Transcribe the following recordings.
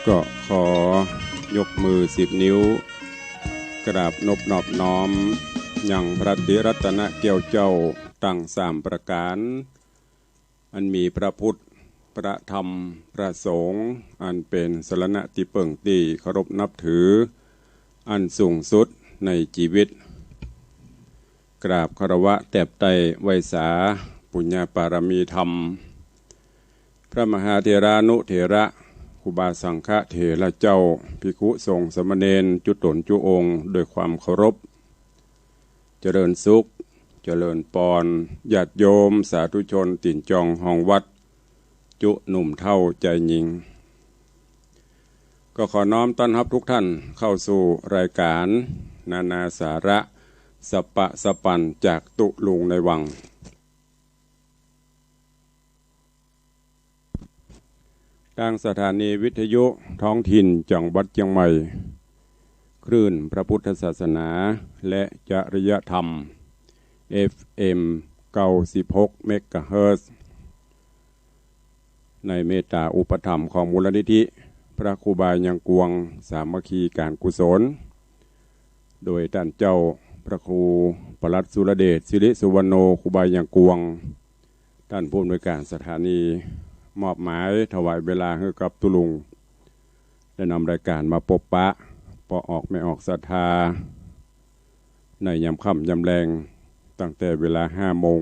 ก็ขอยกมือ10 นิ้วกราบนบนอบน้อมยังพระติรัตนเกี่ยวเจ้าตั้ง3 ประการอันมีพระพุทธพระธรรมพระสงฆ์อันเป็นสรณะที่เปิ่งตีเคารพนับถืออันสูงสุดในชีวิตกราบคารวะแตบไตไวสาปุญญาปารมีธรรมพระมหาเถรานุเถระครูบาสังฆเถระเจ้าภิกขุสงฆ์สมณเณรจุตนจุองค์ด้วยความเคารพเจริญสุขเจริญปอนญาติโยมสาธุชนติ่นจองห้องวัดจุหนุ่มเท่าใจหญิงก็ขอน้อมต้อนรับทุกท่านเข้าสู่รายการนานาสาระสัปปะสปันจากตุลุงในวังทางสถานีวิทยุท้องถิ่นจังหวัดเชียงใหม่คลื่นพระพุทธศาสนาและจริยธรรม FM 96 เมกะเฮิรตซ์ในเมตตาอุปถัมภ์ของมูลนิธิพระครูบายังกวงสามัคคีการกุศลโดยท่านเจ้าพระครูปลัดสุรเดชศิริสุวรรณโนครูบายังกวงท่านผู้อำนวยการสถานีมอบหมายถวายเวลาให้กับตุลุงได้นำรายการมาพบปะพอออกไม่ออกศรัทธาในยามค่ำยามแรงตั้งแต่เวลา5 โมง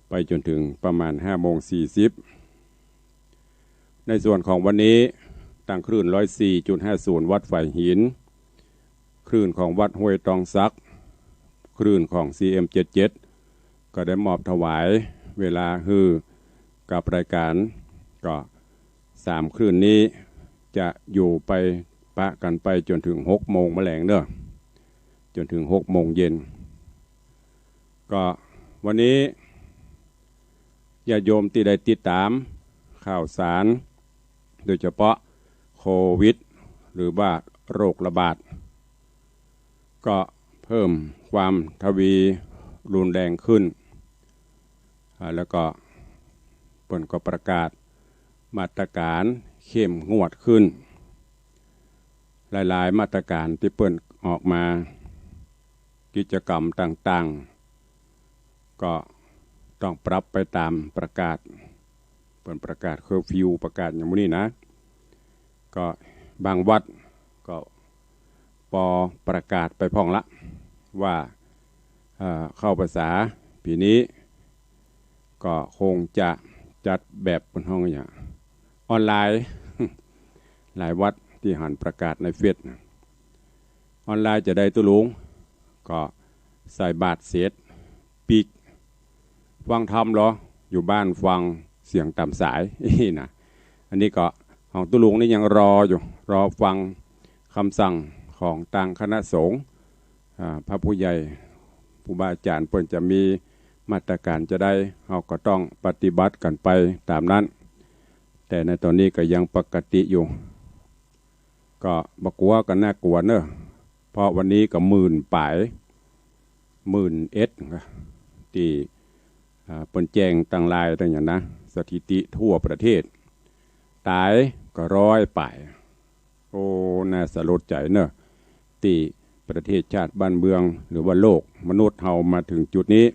ไปจนถึงประมาณ5 โมง 40ในส่วนของวันนี้ตั้งคลื่น 104.50 วัดฝ่ายหินคลื่นของวัดห้วยตองซักคลื่นของ CM77 ก็ได้มอบถวายเวลาฮือกับรายการก็3 คลื่นนี้จะอยู่ไปปะกันไปจนถึง6 โมงแมลงเด้อจนถึง6 โมงเย็นก็วันนี้ญาติโยมที่ได้ติดตามข่าวสารโดยเฉพาะโควิดหรือว่าโรคระบาดก็เพิ่มความทวีรุนแรงขึ้นแล้วก็เปิ้นก็ประกาศมาตรการเข้มงวดขึ้นหลายๆมาตรการที่เปิ้นออกมากิจกรรมต่างๆก็ต้องปรับไปตามประกาศเปิ้นประกาศเคอร์ฟิวประกาศอย่างนี้นะก็บางวัดก็ประกาศไปพ้องละว่าเข้าภาษาปีนี้ก็คงจะจัดแบบบนห้องอย่างออนไลน์ หลายวัดที่หันประกาศในเฟซออนไลน์จะได้ตุลุงก็ใส่บาทเศษปีกฟังธรรมเหรออยู่บ้านฟังเสียงตามสายนะอันนี้ก็ของตุลุงนี่ยังรออยู่รอฟังคำสั่งของทางคณะสงฆ์พระผู้ใหญ่ผู้บาอาจารย์เพิ่นจะมีมาตรการจะได้เราก็ต้องปฏิบัติกันไปตามนั้นแต่ในตอนนี้ก็ยังปกติอยู่ก็บ่กลัวกันน่ากลัวเนอะเพราะวันนี้ก็10,000 ปลาย10,000ที่เปิ้นแจ้งต่างลายต่างอย่างนะสถิติทั่วประเทศตายก็100 ปลายโอ้น่าสลดใจเนอะที่ประเทศชาติบ้านเมืองหรือว่าโลกมนุษย์เฮามาถึงจุดนี้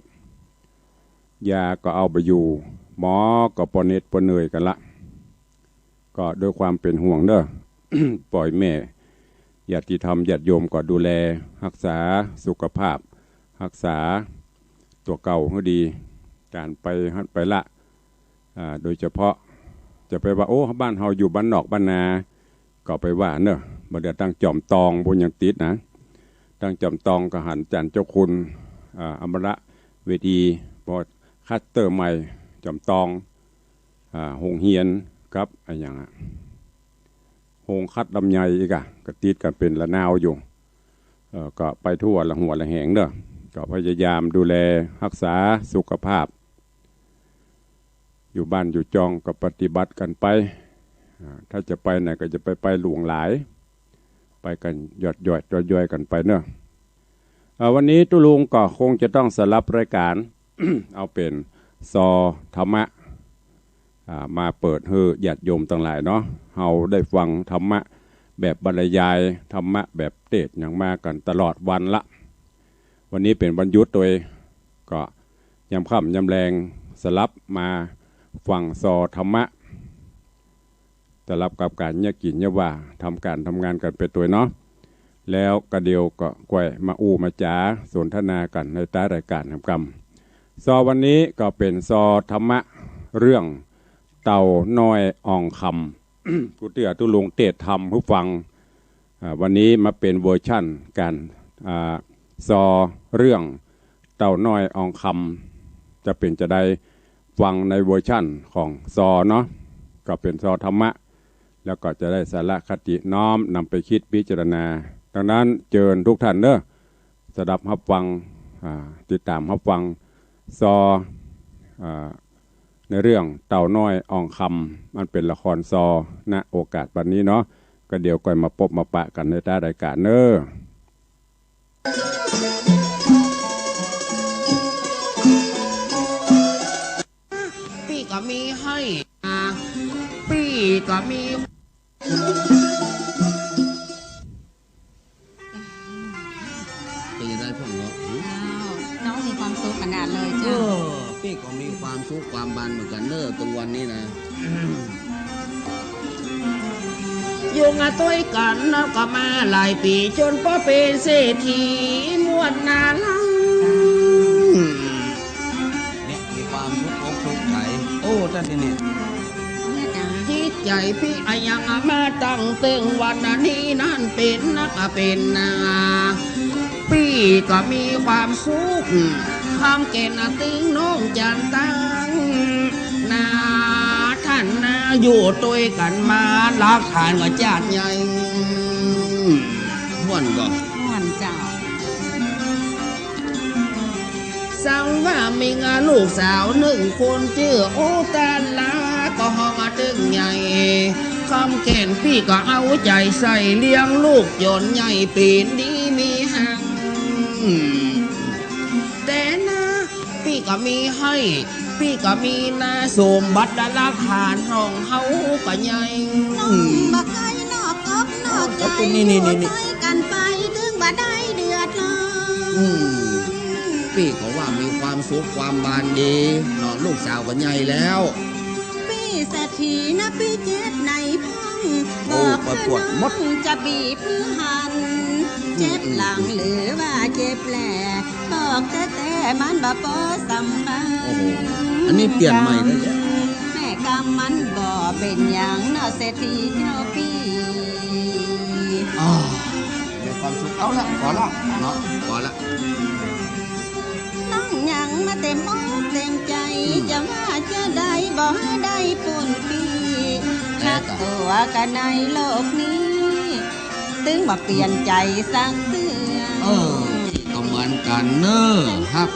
ยาก็เอาไปอยู่หมอก็ปนเน็ตปนเหนื่อยกันละก็ด้วยความเป็นห่วงเด้อ ปล่อยแม่ญาติธรรมญาติโยมก็ดูแลรักษาสุขภาพรักษาตัวเก่าให้ดีการไปละโดยเฉพาะจะไปว่าโอ้บ้านเฮาอยู่บ้านนอกบ้านนาก็ไปว่าเนอะบ่ได้ตั้งจอมตองบ่ยังติดนะตั้งจอมตองก็หันจันเจ้าคุณอมระเวทีพอคัตเตอร์ใหม่จอมตองหงเฮียนครับอะไรอย่างหงคัดลำไยอีกก็ติดกันเป็นละนาวอยู่ก็ไปทั่วละหัวละแหงเด้อก็พยายามดูแลรักษาสุขภาพอยู่บ้านอยู่จองก็ปฏิบัติกันไปถ้าจะไปไหนก็จะไปหลวงหลายไปกันย่อยกันไปเนอะวันนี้ตุลุงก็คงจะต้องสลับรายการ เอาเป็นซอธรรมะ มาเปิดให้ญาติโยมต่างหลายเนาะเฮาได้ฟังธรรมะแบบบรรยายธรรมะแบบเทศน์อย่างมากันตลอดวันละวันนี้เป็นวันหยุดโดยก็ยามค่ำยามแรงสลับมาฟังซอธรรมะสลับกับการเนี่ยกินเนี่ยว่าทำการทำงานกันไปตัวเนาะแล้วกระเดียวก็แกว่มาอู้มาจ๋าสนทนากันในใต้รายการทำกรรมซอวันนี้ก็เป็นซอธรรมะเรื่องเต่าน้อยอ่องคำ กุเตียตุลงเทศธรรมผู้ฟังวันนี้มาเป็นเวอร์ชั่นการซอเรื่องเต่าน้อยอ่องคำจะเป็นจะได้ฟังในเวอร์ชั่นของซอเนาะก็เป็นซอธรรมะแล้วก็จะได้สาระคติน้อมนำไปคิดพิจารณาดังนั้นเชิญทุกท่านเนอะสดับรับฟังติดตามรับฟังซอในเรื่องเต่าน้อยอ่องคำมันเป็นละครซอณโอกาสวันนี้เนาะก็เดี๋ยวก่อยมาพบมาปะกันในใต้รายการเนอะพี่ก็มีให้พี่ก็มีเป็นยังไงพ่อเนาะน้องมีความสุขขนาดเลยจ้ะพี่ก็มีความสุขความบันเหมือนกันเนอะตรงวันนี้นะอยู่งาต้วยกันแล้วก็มาหลายปีจนพ่อเป็นเศรษฐีมวดนาลังเนี่ยมีความสุขอกสุขใจโอ้ท่านนี่จิตใจพี่อายังมาตั้งเต็งวันนี้นั่นเป็นนักเป็นนาพี่ก็มีความสุขคำเกณฑ์ตึงน้องจันตังนาท่านนาอยู่ด้วยกันมาลักฐานก็จัดใหญ่ม่วนก็ม่วนเจ้าสั่งว่ามีงานลูกสาวหนึ่งคนชื่อโอตาลาก็ห้องตึงใหญ่คำเกณฑ์พี่ก็เอาใจใส่เลี้ยงลูกจนใหญ่ปีนดีมีหังแต่นะพี่ก็มีให้พี่ก็มีนาสมบัติลักฐานห้องเฮาก็ใหญ่น้องบักไก่นอกกบนอกใจอยู่ด้วยกันไปถึงบ่ได้เดือดร้อนพี่ก็ว่ามีความสุขความบานดีนอนลูกสาวก็ใหญ่แล้วพี่เศรษฐีนะพี่เจ็บในพังบอกเพื่อนน้องจะบีบเพื่อหันเจ็บหลังหรือว่าเจ็บแหล่บอกแต่มันบ่พอสำคัญอันนี้เปลี่ยนใหม่แล้วแม่กำมันบ่เป็นอย่างเนาะเศรษฐีเจ้าพี่มีความสุขเอาละพอละเนาะพอละน้องยังมาเต็มอกเต็มใจจะว่าจะได้บ่ได้ปุ่นปีหักตัวกันในโลกนี้ถึงมาเปลี่ยนใจสักเตือนก็เหมือนกันเนอะฮัก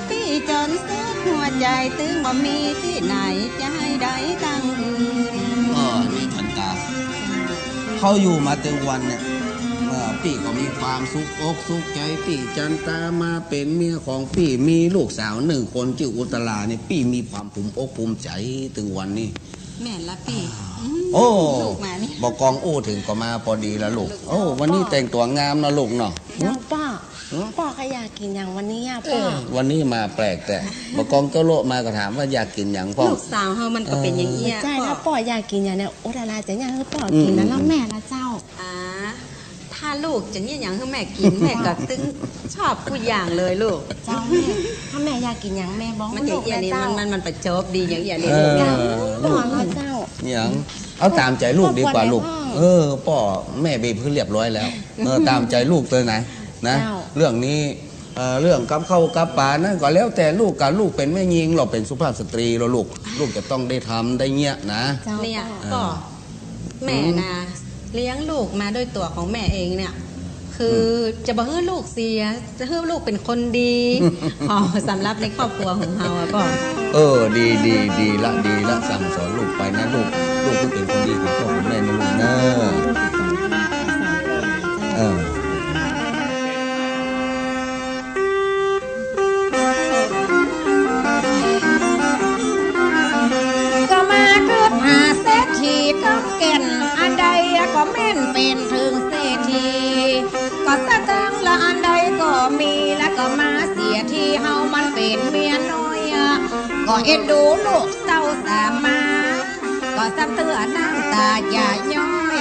พี่จนสุดหัวใจถึงบ่มีที่ไหนจะให้ได้ตั้งอื่นนี่ทันตาเขาอยู่มาเต็มวันเนี่ยพี่ก็มีความสุขอกสุขใจพี่จันตามาเป็นเมียของพี่มีลูกสาวหนึ่งคนชื่ออุตลาเนี่ยพี่มีความภูมิอกภูมิใจถึงวันนี้แม่ละพี่โอ้บอกกองโอ้ถึงก็มาพอดีแล้วลูกโอ้วันนี้แต่งตัวงามนะลูกเนาะป้าก็อยากกินอย่างวันนี้ป้าวันนี้มาแปลกแต่บอกกองเจ้าโลมาก็ถามว่าอยากกินอย่างพ่อลูกสาวเฮามันก็เป็นอย่างนี้ใช่แล้วป้าอยากกินอย่างเนี้ยโอ้ดาราจะอย่างให้ป้ากินแล้วแม่ละเจ้าถ้าลูกจะเนี่ยอย่างให้แม่กินแม่ก็ตึงชอบผู้อย่างเลยลูกเจ้าแม่ถ้าแม่อยากกินอย่างแม่บอกมันอย่างนี้มันประจบดีอย่างนี้เลยป้าเจ้าอย่างเอาตามใจลูกดีกว่าลูกป้อแม่บีบเพื่อเรียบร้อยแล้วตามใจลูกตัวไหนนะเรื่องนี้เรื่องกับเข้ากับป่านั่นก็แล้วแต่ลูกกับลูกเป็นแม่ยิงเราเป็นสุภาพสตรีเราลูกจะต้องได้ทำได้เงี้ยนะเนี่ยก็แม่นะเลี้ยงลูกมาด้วยตัวของแม่เองเนี่ยคือจะบอกให้ลูกเสียจะให้ลูกเป็นคนดีสำหรับในครอบครัวของเราก็ดีละสั่งสอนลูกไปนะลูกก็เป็นคนดีของพ่อของแม่นะลูกนะ แล้วก็แม่นเป็นถึงเศรษฐีก็สตังละอันใดก็มีแล้วก็มาเสียที่เฮามันเป็นเมียน้อยก็เอ็นดูลูกเต้าสามาก็ซ้ำเตือน้ำตาอย่าย้อย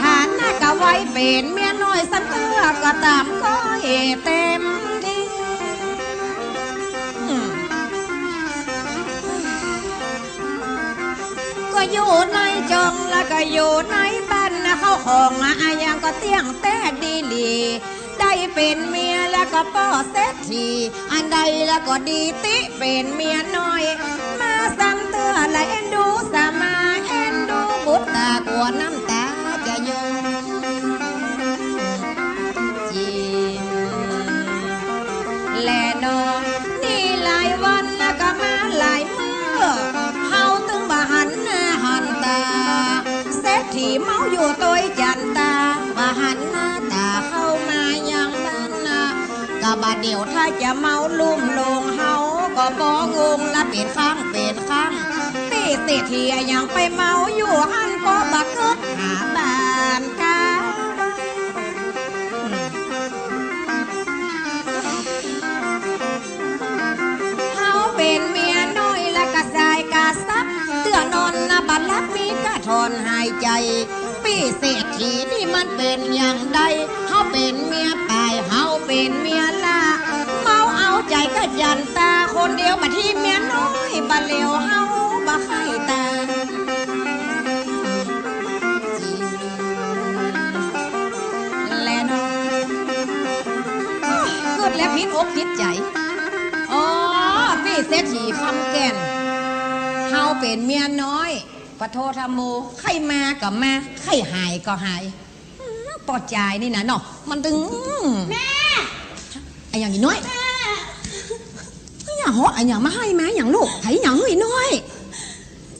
ฐานหน้าก็ไว้เป็นเมียน้อยซ้ำเตือก็ตามก้อยเต็มที่ก็อยู่ในจงแล้วก็อยู่ในบ้านนะเขาของอายังก็เตี้ยงแต่ดีหลีได้เป็นเมียแล้วก็ป้อเศรษฐีอันใดแล้วก็ดีติเป็นเมียน้อยมาซ้ำเตือและเอ็นดูสามาเอ็นดูบุตรตากลัวน้ำตาจะยงจีและน้องนี่หลายวันแล้วก็มาหลายมื้อเฮาตึงบ่หันหน้าหันตาเศรษฐีเมาอยู่ตัวจันตาบ่หันหน้าตาเข้ามายังบ้านก็บาดเดียวถ้าจะเมาลุ่มลงเฮาก็บ่งงละเป็นข้างเป็นข้างตีเศรษฐียังไปเมาอยู่หันก็บักเกิดหาบ้านกาเฮาเป็นเมียน้อยและกระจายกาซับเตือนอนนะบัดลับมีกระทนหายใจปีเศรษฐีนี่มันเป็นอย่างใดเฮาเป็นเมียปลายเฮาเป็นเมียล่าเมาเอาใจก็ยันตาคนเดียวมาที่เมียน้อยบัดเลวเฮาบ่ใครตาและน้องเกิดแล้วพิษอกพิษใจอ๋อปีเศรษฐีคำแก่นเฮาเป็นเมียน้อยปะโทธโมใครมาก็มาใครหายก็หายปอดใจนี่นะเนาะมันถึงแม่ไอ้อย่างนี้น้อยอย่าเหาะไอ้อย่างมาให้แม่อย่างลูกไอ้อย่างอีน้อย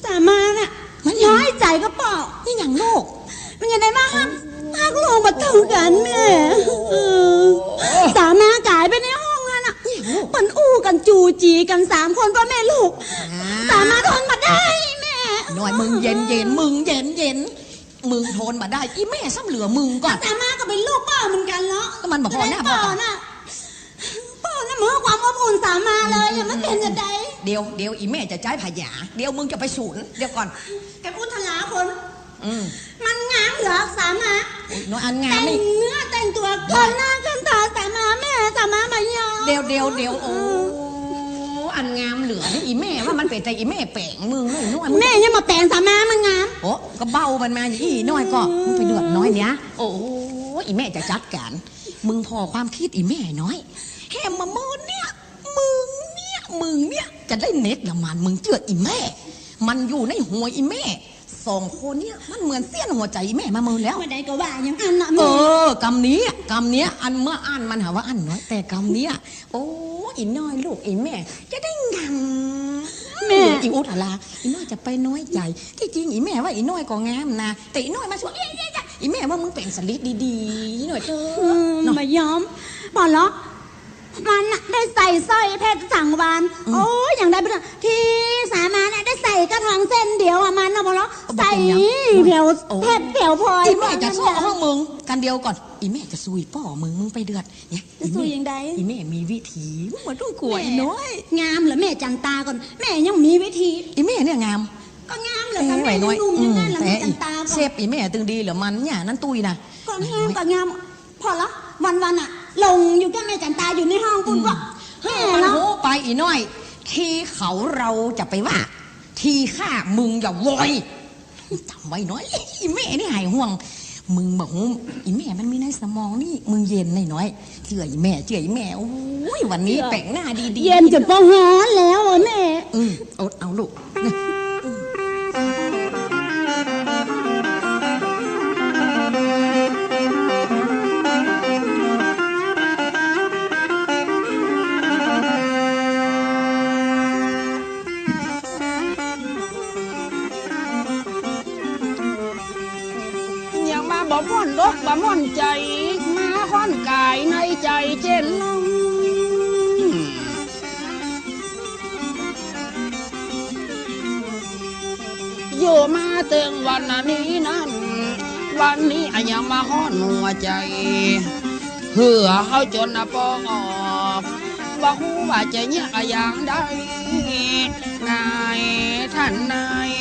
แต่มาน่ะมันน้อยใจก็เปล่านี่อย่างลูกมันยังไงมาฮักลูกมาตึงกันแม่สามากายไปในห้องนั่นน่ะปันอู้กันจูจีกัน3 คนก็แม่ลูกสามารถทนมาได้หน่อยมึงเย็นเย็นมึงเย็นเย็นมึงทนมาได้อีแม่ซ้ำเหลือมึงก่อนแต่มาก็เป็นลูกป้าเหมือนกันเนาะก็มันบอกพ่อหน้าพ่อน่ะพ่อน่ะเหมือนความอบอุ่นสามาเลยอย่ามาเป็นจะได้เดี๋ยวอีแม่จะใจผายาเดี๋ยวมึงจะไปศูนย์เดี๋ยวก่อนแกพูดทลาคนมันงามเหรอสามาน้อยอันงามนี่เนื้อแต่งตัวคนหน้ากันตาสามาแม่สามาใบยอเดี๋ยวโอ้อันงามเหลือนี่อีแม่ว่ามันเป็นใจอีแม่แปลงมึงเลยน้อยแม่ยังมาแปลงสามามันงามโอ้ก็เบามันมาอย่างอีน้อยก็มึงไปเดือดน้อยเนี้ยโอ้อีแม่จะจัดการมึงพอความคิดอีแม่น้อยแค่มามือเนี่ยมึงเนี่ยจะได้เน็ตละมันมึงเจืออีแม่มันอยู่ในหัวอีแม่2 คนเนี่ยมันเหมือนเสี้ยนหัวใจอีแม่มามือแล้วไม่ได้ก็ว่าอย่างอันนะกำนี้อันเมื่ออ่านมันหาว่าอันน้อยแต่กำนี้โอ้อีน้อยลูกอีแม่จะได้งามแม่อีอุตลาอีน้อยจะไปน้อยใจที่จริงอีแม่ว่าอีน้อยก็งามนะแต่อีน้อยมาช่วยอีแม่ว่ามึงเป็นสลิดดีๆหน่อยเถอะมายอมบอกเหรอมันได้ใส่สร้อยเพชรสังวานโอ้ยอย่างได้เป็นที่สามาเนี่ยได้ใส่กระถางเส้นเดียวมันนะบอกเหรอใส่เดียวเพชรเดียวพลอยอีแม่จะสู้ห้องมึงกันเดียวก่อนอีแม่จะซุยป่อมึงไปเดือดเนี่ยจะซุยยังไงอีแม่มีวิธีมันต้องกลัวอีน้อยงามเหรอแม่จันตาก่อนแม่ยังมีวิธีอีแม่เนี่ยงามก็งามเหรอแม่นุ่มยังไงล่ะแม่จันตาเชฟอีแม่ตึงดีเหรอมันเนี่ยนั่นตุยนะก็งามพอละวันอะลงอยู่กับแม่จันตาอยู่ในห้องคุณก็แม่แล้วไปอีน้อยที่เขาเราจะไปว่าที่ข้ามึงอย่าโวยจำไว้น้อยอีแม่นี่หายห่วงมึงบอกอีแม่มันมีในสมองนี่มึงเย็นหน่อยเชื่ออีแม่โอ้ยวันนี้แต่งหน้าดีๆเย็นจนปอฮ้อนแล้วแม่เอาลูกบ่ม่อนดอกบ่ม่อนใจมาค่อนกายในใจเจนลงอยู่มาเตืองวันนี้นั้น วันนี้ยังมาฮ้อนหัวใจเพื่อเขาจนปองออกว่าหูว่าจะเนี่ยอย่างใดนายท่านนาย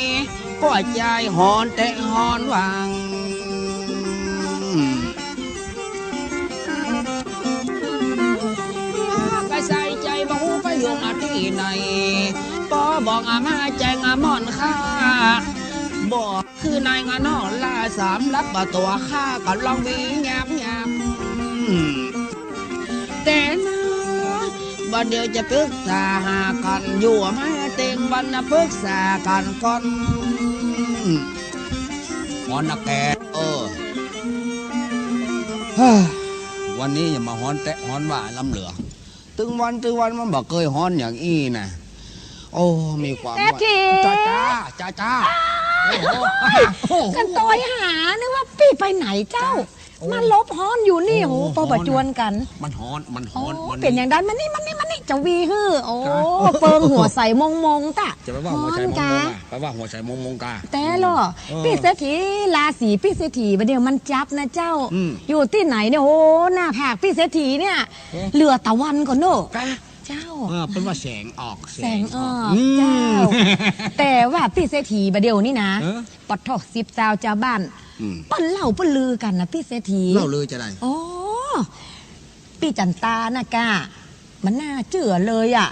ก็ใจหอนแต่หอนวางไปใส่ใจบ่หูไปอยู่ที่ไหนปอบอกมาใจงามอนค่าบอกคือนายงานอล่าสามรับตัวข้าก็ลองวีแงบแงบแต่นะวันเดียวจะปรึกษาหากันอยู่มาเต็งวันนะปรึกษากันก่อนฮอนนะแกวันนี้อย่ามาฮอนแตะฮอนว่าลำเหลือตึงวันมันบอกเคยฮอนอย่างอี้นะโอ้มีความว่าจ้ากันตอยหานึกว่าพี่ไปไหนเจ้ามาลบฮ้อนอยู่นี่โหพอประจวนกันมันฮ้อนเป็นอย่างนั้นมันนี่จะวีฮือโอ้เปิงหัวใส่มงตะจะไปว่าหัวใจมงแปลว่าหัวใจมงกาแต่หรอพี่เศรษฐีราศีพี่เศรษฐีประเดี๋ยวมันจับนะเจ้าอยู่ที่ไหนเนี่ยโอ้หน้าผากพี่เศรษฐีเนี่ยเหลือตะวันก่อนเนอะเจ้าเป็นว่าแสงออกเจ้าแต่ว่าพี่เศรษฐีประเดี๋ยวนี่นะปดทอก10เจ้าบ้านปั้นเล่าปั้นลือกันนะพี่เศรษฐีเล่าลือจะได้อ๋อพี่จันตานะกะมันน่าเชื่อเลยอ่ะ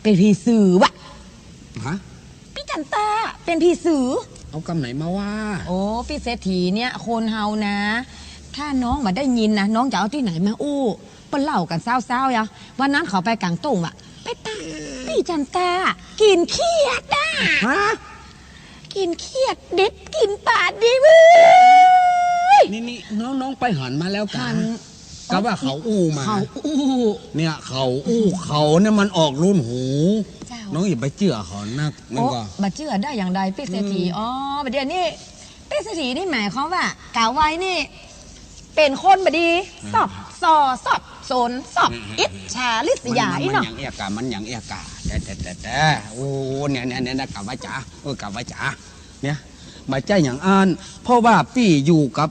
เป็นพี่สื่อวะฮะพี่จันตาเป็นพี่สื่อเอาคำไหนมาว่าโอ้พี่เศรษฐีเนี่ยคนเฮานะถ้าน้องมาได้ยินนะน้องจะเอาที่ไหนมาอู้ปั้นเล่ากันเศร้าๆอะวันนั้นเขาไปกลางตุ้งอะไปตาพี่จันตากินเขียดอ่ะฮะกินเขียดเด็ดกินปาดดีเว้ยนี่น้องไปหันมาแล้วกันก็ว่าเขาอู้มาเนี่ยเขาอู้เขาเนี่ยมันออกรุ่นหูน้องอย่าไปเชื่อเขานักนั่นก็บัดเชื่อได้อย่างใดพี่เศรษฐีอ๋อบัดเดี๋ยวนี้พี่เศรษฐีนี่หมายความว่ากล่าวไว้นี่เป็นคนบดีสอบโซนสอบอิจฉาลิษยาอีเนาะมันอย่างเอกาแต่โอ้เนี่ยกลับว่าจ๋ากลับว่าจ๋าเนี่ยมาใจอย่างอ่านเพราะว่าพี่อยู่กับ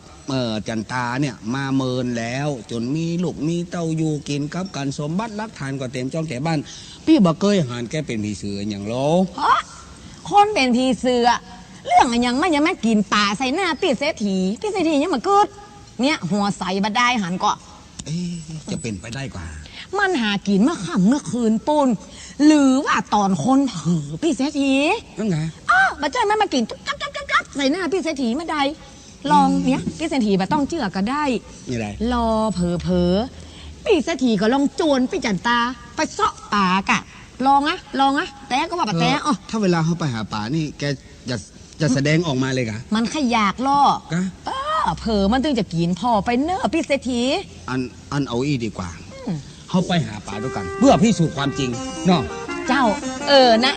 จันตาเนี่ยมาเมินแล้วจนมีลูกมีเต้าอยู่กินกับกันสมบัติรักทานก็เต็มจ้องแต่บ้านพี่บอกเคยหันแกเป็นผีเสืออย่างโลคนเป็นผีเสือเรื่องอะไรยังไม่กินป่าใส่หน้าพี่เศรษฐียังมาเกิดเนี่ยหัวใสบัดได้หันก็จะเป็นไปได้กว่ามันหากินเมื่อค่ำเมื่อคืนปูนหรือว่าตอนคนเผลอพี่เศรษฐีนั่นไงบัดเจ้าไม่มากินจับใส่หน้าพี่เศรษฐีมาได้ลองเนี้ยพี่เศรษฐีมาต้องเชื่อก็ได้รอเผลอพี่เศรษฐีก็ลองโจรพี่จันตาไปเสาะป่ากะลองอะแต่ก็ว่าแต่ถ้าเวลาเขาไปหาป่านี่แกจะแสดงออกมาเลยกะมันขยากล่อเผลอมันตึงจะกินพอไปเนอะพี่เศรษฐีอันเอาอีดีกว่าเขาไปหาป่าด้วยกันเพื่อพิสูจน์ความจริงเนาะเจ้านะ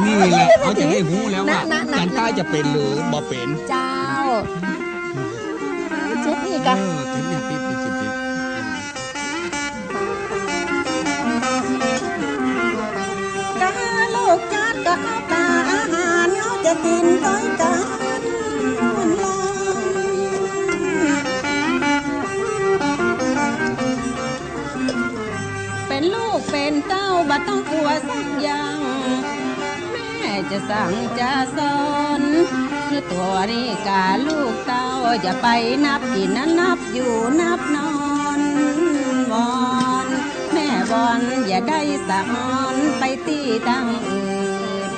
นี่แหละเขาจะได้รู้แล้วว่าจันตาจะเป็นหรือบ่เป็นเจ้าเจ็บนี่กันเจ็บเนี่ยปิ๊บกะลูกจัดกะปลาอาหารเขาจะกินต้อยกันเป็นลูกเป็นเต้าบ่ต้องกลัวสักอย่างแม่จะสั่งจะสอนคือตัวนี้กาลูกเต้าจะไปนับกินนับอยู่นับนอนวอนแม่วอนอย่าได้สอนไปตีตั้งอื่น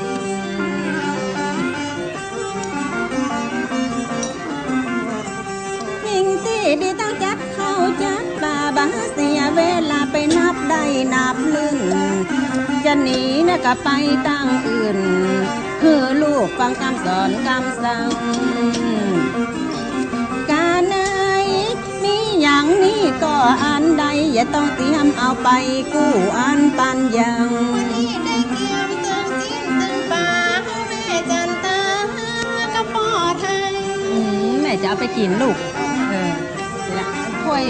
ยิ่งตีดีตั้งจัดเข้าจัดป่าบ้าเสียเวลาไปนับได้นับลึงจะหนีนะก็ไปตั้งอื่นคือลูกฟังคำสอนคำสั่งการไหนมีอย่างนี้ก็อันใดอย่าต้องเตรียมเอาไปกู้อันปันยังได้เตรียมเตือนสิ้นตื่นป่าแม่จันตาก็ปอดให้แม่จะเอาไปกินลูกค่อย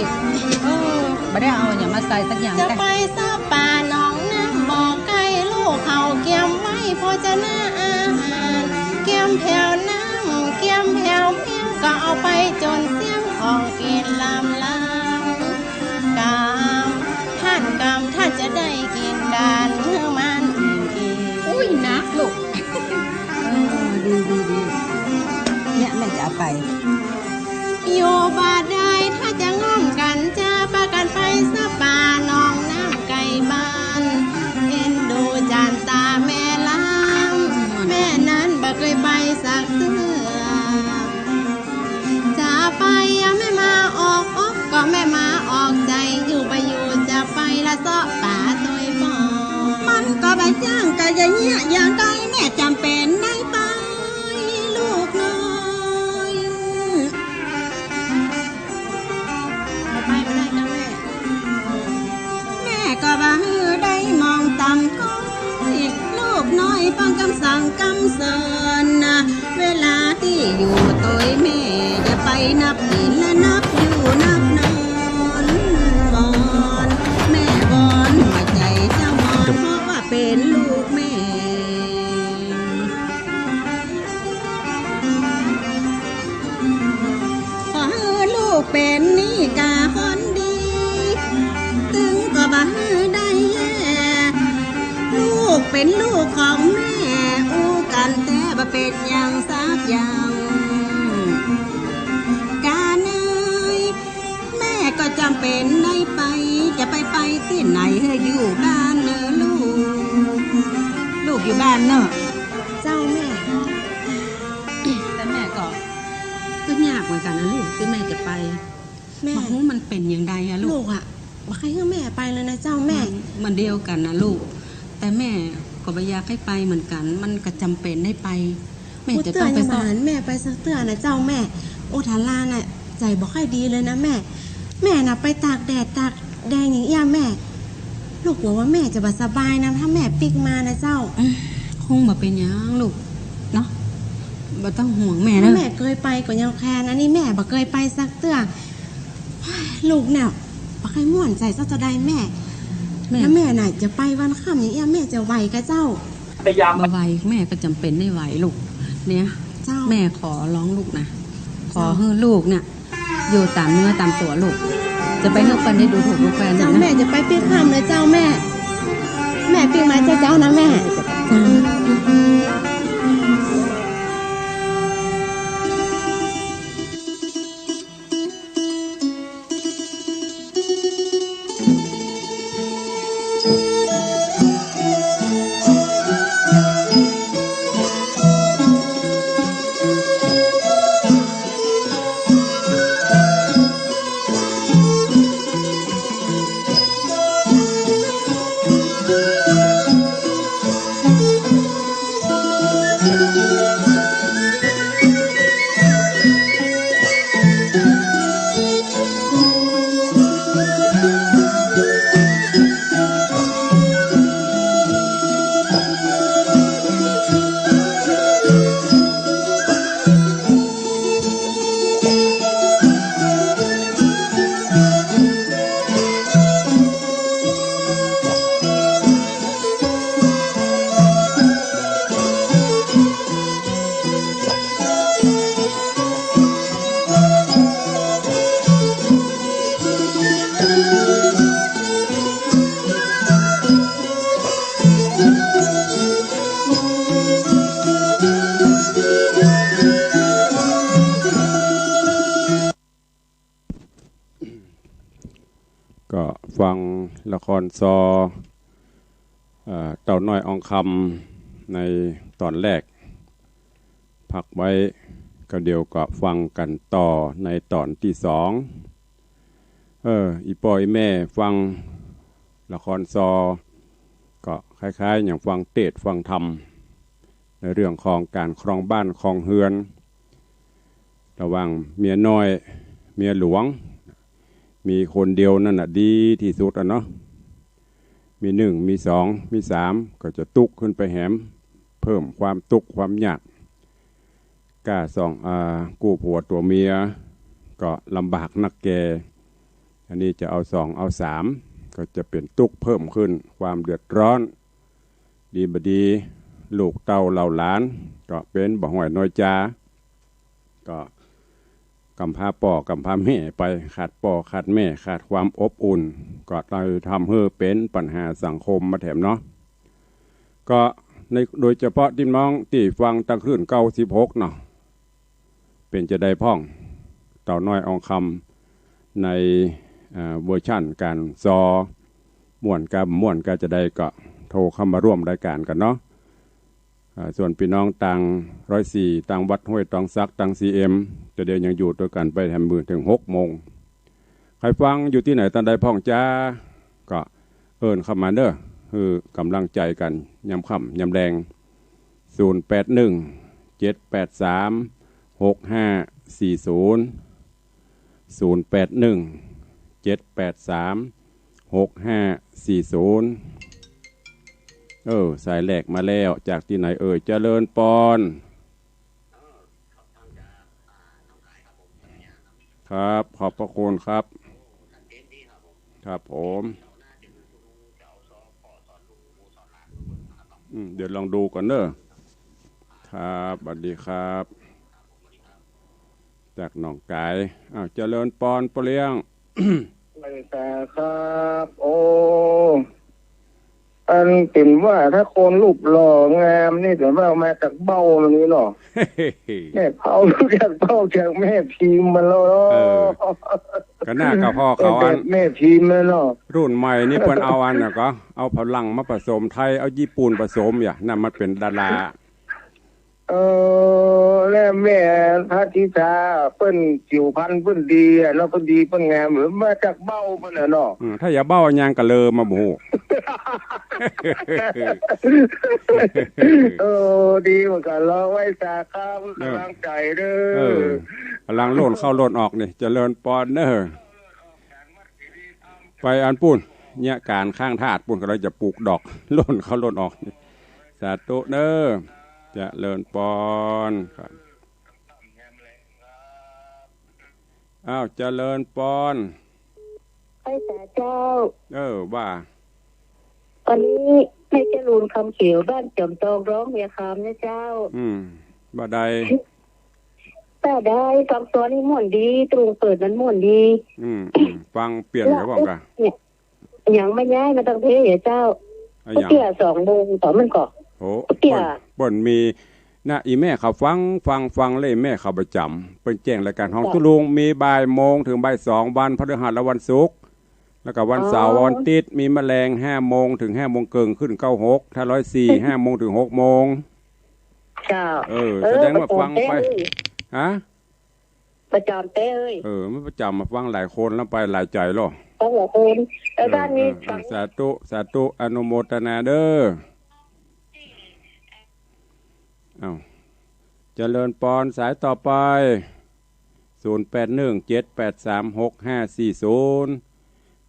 ไม่ได้เอาอย่ามาใส่สักอย่างจะไปซาป่าน้องน้ำบอกไก่ลูกเขาเกี่ยมไว้พอจะน่าอาหารเกี่ยมแผ่วน้ำเกี่ยมแผ่วเพียง ก็เอาไปจนเสียงของกินลำลำกามท่านจะได้กินกันเมื่อมันอีกอุ้ยนักลูกดีเนี่ยแม่จะเอาไปโยบาได้ถ้าจะง่อมกันจะปากันไปสะปาน้องน้ำไก่บ้านเอ็นดูจานตาแม่ล้ำแม่นั้นบ่เคยไปสักเทื่อจะไปยังไม่มาออกก็แม่มาออกใจอยู่ไปอยู่จะไปละเสาะป่าตัวบ่มันก็ไปย่างก็อย่างเงี้ยอย่างใดแม่จำเป็นได้ไปลูกน้อยไปไม่ได้นะแม่ก็บ่ฮือได้มองต่ำก็ลูกน้อยฟังคำสั่งคำเตือนนะเวลาที่อยู่ตัวแม่จะไปนับหินและนับอยู่นับนอนบอนแม่บอนหัวใจเจ้ามอนเพราะว่าเป็นลูกแม่ขอให้ลูกเป็นนี่กาคนดีถึงก็บ่ให้ได้แย่ลูกเป็นลูกของแม่อู้กันแต่บ่เป็นอย่างสักอย่างการเอ้ยแม่ก็จำเป็นได้ไปจะไปที่ไหนให้อยู่บ้านเนอะลูกอยู่บ้านเนอะเจ้าแม่แต่แม่ก็ยากเหมือนกันนะลูกที่แม่จะไปแม่มันเป็นอย่างไรอะลูกอะว่าใครก็แม่ไปเลยนะเจ้าแม่มันเดียวกันนะลูกแต่แม่ก็ไม่อยากให้ไปเหมือนกันมันก็จำเป็นให้ไปแม่จะต้องไปสอนแม่ไปสักเตือนนะเจ้าแม่โอทาราน่ะใจบอกให้ดีเลยนะแม่น่ะไปตากแดดอย่างเงี้ยแม่ลูกบอกว่าแม่จะสบายนะถ้าแม่ปิกมานะเจ้าคงบ่เป็นยังลูกเนาะบ่ต้องห่วงแม่นะแม่เคยไปก็ยังแค่นะนี่แม่บ่เคยไปสักเตือนลูกเนี่ยบ่เคยม่วนใจสักจะได้แม่แล้วแม่น่ะจะไปวันค่ำอย่างเงี้ยแม่จะไหวกับเจ้าบ่ไหวแม่ก็จำเป็นได้ไหวลูกเนี่ยแม่ขอร้องลูกนะขอให้ลูกเนี่ยอยู่ตามเนื้อตามตัวลูกจะไปให้คนได้ดูถูกลูกแฟนนะแม่จะไปปีค่ำเลยเจ้าแม่ปีมาเจ้านะแม่ฟังละครซอเต่าน้อยอองคำในตอนแรกพักไว้ก็เดี๋ยวก็ฟังกันต่อในตอนที่สองอีปอยแม่ฟังละครซอก็คล้ายๆอย่างฟังเทศฟังธรรมในเรื่องของการครองบ้านครองเฮือนระหว่างเมียน้อยเมียหลวงมีคนเดียวนั่นน่ะดีที่สุดเนาะมีหนึ่งมีสองมีสามก็จะตุกขึ้นไปแหมเพิ่มความตุกความยากกล้าสองกู้ผัวตัวเมียก็ลำบากนักแกอันนี้จะเอาสองเอาสามก็จะเป็นตุกเพิ่มขึ้นความเดือดร้อนดีบดีลูกเต้าเหล่าหลานก็เป็นบ่ห่วยน้อยจาก็ กำพร้าป่อกำพร้าแม่ไปขาดป่อขาดแม่ขาดความอบอุ่นก็เลยทำให้เป็นปัญหาสังคมมาแถมเนาะก็ในโดยเฉพาะที่น้องที่ฟังตั้งคลื่น96เนาะเป็นจะได้พ่องเต่าน้อยอองคำในเวอร์ชั่นการซอม่วนก็จะได้ก็โทรเข้ามาร่วมรายการกันเนาะส่วนพี่น้องต่าง104ต่างวัดห้วยตองซักต่าง CM จะเดี๋ยวยังอยู่ด้วยกันไปทำมือถึง6 โมงใครฟังอยู่ที่ไหนตอนใดพ่องจ้าก็เอิญเข้ามาเด้อคือกำลังใจกันยำค่ำยำแรง081 783 6540 081 783 6540สายแหลกมาแล้วจากที่ไหนเจริญปอนครับขอบพระคุณครับครับผมเดี๋ยวลองดูก่อนเนอะครับสวัสดีครับจากหนองกายเจริญปอนปเลี้ยงไม่แต่ครับโอ้อันเป็นว่าถ้าคนรูปหล่องามนี่แต่ว่ามาจากเบ้ามันนี้เนาะแม่เผาลูกจากเบ้าจากแม่พิมพ์มาแล้วก็น่ากับพ่อเขาอันแม่พิมพ์แล้วเนาะรุ่นใหม่นี่เพิ่นเอาอันน่ะก็เอาพลังมาผสมไทยเอาญี่ปุ่นผสมอย่างนั่นมันเป็นดาราแล้วแม่พระธิดาเปิ้นจิ๋วพันเปิ้นดีแล้วเปิ้นดีเปิ้นงามหรือมาจากเบ้าเปิ้นน่ะเนาะถ้าอย่าเบ้ายางกะเลอมาบ่ฮู้ดีเหมือนกันรอไว้สาขาเพื่อกำลังใจเด้อกำลังโล่นเข้าโล่นออกนี่เจริญปอนเด้อไปอันปุ้นเนี่ยการข้างธาตุปุ้นก็เลยจะปลูกดอกโล่นเข้าโล่นออกสาธุเด้อจะเลินปอนครับจะเลินปอนไปสาเจ้าว่าตอนนี้ไม่เจริญคำเขียวบ้านจอมตองร้องเมียคำนะเจ้าบ่ได้แต่ได้ฟังตัวนี้ม่วนดีตรงเปิดนั้นม่วนดีฟังเปลี่ยนหรือเปล่ากันยังไม่ย้ายมาตั้งเทเหรอเจ้าเตี้ย2 โมงต่อมันก่อเตี้ยบ่นมีนะอีแม่เขาฟังเลยแม่เขาประจำเป็นแจ้งรายการห้องตุลุงมีบ่ายโมงถึงบ่าย2วันพฤหัสและวันศุกร์แล้วก็วันเสาร์วันอาทิตย์มีแมลง5 โมงถึง5 โมงครึ่งขึ้น96ถ้า104 5 โมงถึง6 โมงเจ้าแสดงว่าฟังไปฮะประจำเต้ไม่ประจำมาฟังหลายคนแล้วไปหลายใจหรอหลายคนแล้วด้านนี้สาธุอนุโมทนาเด้อเจริญปอนสายต่อไป081 783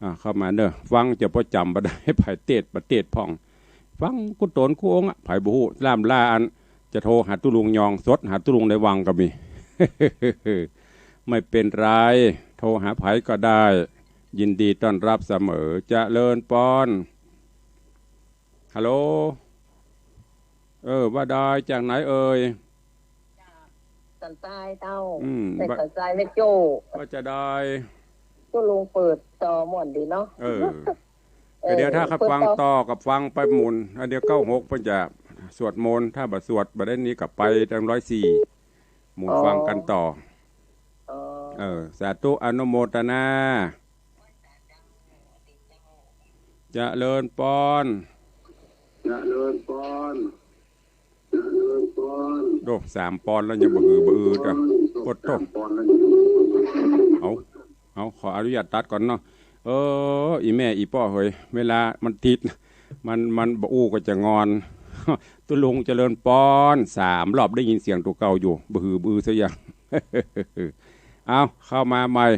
6540เข้ามาเด้อฟังจะประจำบ่ได้ไผประเทศพ่องฟังกุตนคู่องค์ไผบ่ฮู้ล่ามล่าอันจะโทรหาตุลุงยองสดหาตุลุงในวังก็มี ไม่เป็นไรโทรหาไผก็ได้ยินดีต้อนรับเสมอเจริญปอนฮัลโหลว่าได้จากไหนสันทรายเต้าแต่สันทรายไม่โจ้ว่าจะได้ก็ลงเปิดต่อหมดดีเนาะเดี๋ยวถ้าเขาฟังต่อกับฟังไปหมุนเดี๋ยว96เพิ่นจะสวดมนต์ถ้าบ่สวดบ่ได้นี้กลับไปทาง104หมุนฟังกันต่อสาธุอนุโมทนาจะเลินปอนโด3 ปอนแล้วยังบ่อือจ้ะกดตกเอาขออนุญาตตัดก่อนเนาะอีแม่อีป้อเฮ้ยเวลามันติดมันบ่อู้ก็จะงอนตุลุงเจริญปอน3 รอบได้ยินเสียงตัวเก่าอยู่บ่อือซะอย่าง เอาเข้ามาใหม่081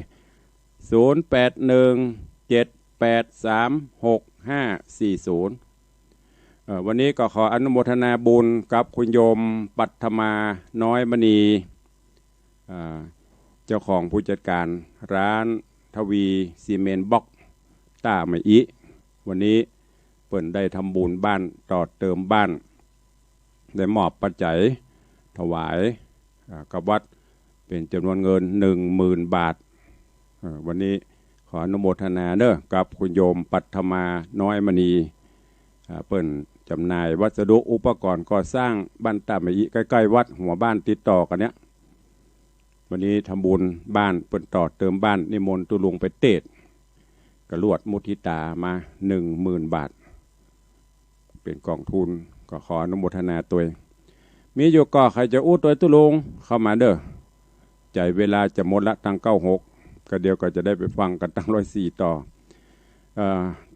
783 6540วันนี้ก็ขออนุโมทนาบุญกับคุณโยมปัทมาน้อยมณีเจ้าของผู้จัดการร้านทวีซีเมนต์บล็อกต้าไม่อิวันนี้เปิ่นได้ทำบุญบ้านต่อเติมบ้านได้มอบปัจจัยถวายกับวัด เป็นจำนวนเงิน10,000 บาทวันนี้ขออนุโมทนาเด้อกับคุณโยมปัทมาน้อยมณีเปิ้นจำหน่ายวัสดุอุปกรณ์ก่อสร้างบ้านตามอีใกล้ๆวัดหัวบ้านติดต่อกันเนี้ยวันนี้ทำบุญบ้านเปิ้นต่อเติมบ้านนิมนต์ตุลุงไปเตศกระลวดมุทิตามา10,000 บาทเป็นกองทุนก็ขออนุโมทนาตัวมีอยู่ก็ใครจะอู้ตัวตุลุงเข้ามาเด้อใจเวลาจะหมดละตั้ง96ก็เดียวก็จะได้ไปฟังกันตั้ง104ต่อ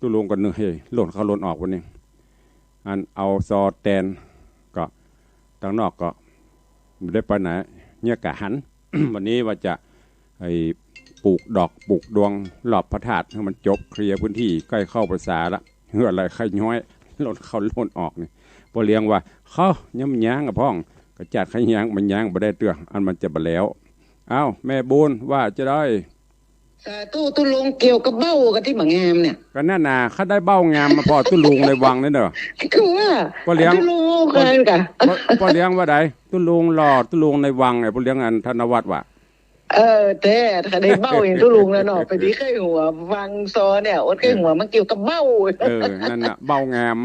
ตุลุงก็เหนื่อยหล่นเขาหล่นออกวันนี้อันเอาซอแตนก็ตั้งนอกก็ไม่ได้ไปไหนเนี่ยกะหัน วันนี้ว่าจะปลูกดอกปลูกดวงหลอบพระธาตุให้มันจบเคลียร์พื้นที่ใกล้เข้าภาษาละเหืออะไรใครย้อยหล่นเขาหล่นออกนี่พอเลี้ยงว่าเขาย่ำย้างกับพ่องก็จัดใครย้างมันย้างไม่ได้เตืออันมันจะบะแล้วอ้าวแม่บุญว่าจะได้ตุลุงเกี่ยวกับเบ้ากันที่บางแงมเนี่ยก็น่าหนาเขาได้เบ้างามมาพอตุลุงในวังนี่เด้อคือว่าพ่อเลี้ยงตุลุงกันกะพ่อเลี้ยงว่าใดตุลุงหล่อตุลุงในวังไอ้พ่อเลี้ยงอันธนวัฒน์ว่าแต่ถ้าได้เบ้าอย่างตุลุงแล้วเนาะไปที่ไข้หัววังซอเนี่ยอดไข้หัวมันเกี่ยวกับเบ้านั่นน่ะเบ้างาม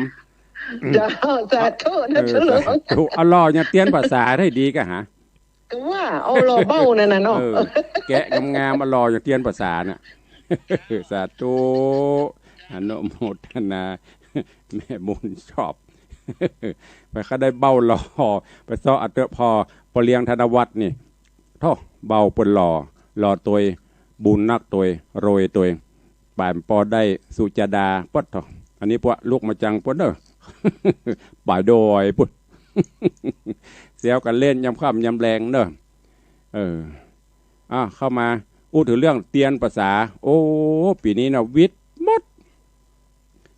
จ้าสาธุนะตุลุงถูกหล่อเนี่ยเตียนภาษาให้ดีกะฮะก็ว่าเอาหล่อเบ้านั่นน่ะเนาะแกะงามๆหล่ออย่างเตียนภาษาเนี่ยสาธุอนุโมทนาแม่บุญชอบไปเขาได้เบ้าหล่อไปซ้ออัตเตอพอเลี้ยงธนวัฒน์นี่ท่อเบาปนหล่อตัวบุญนักตัวโรยตัวป่านปอได้สุจดาปดท่ออันนี้พวกลูกมาจังปดเด้อป่ายโดยปุ๊ดเสียวกันเล่นยำข้ามยำแรงเด้อเข้ามาอู้ถึงเรื่องเตียนภาษาโอ้ปีนี้นะวิทย์มด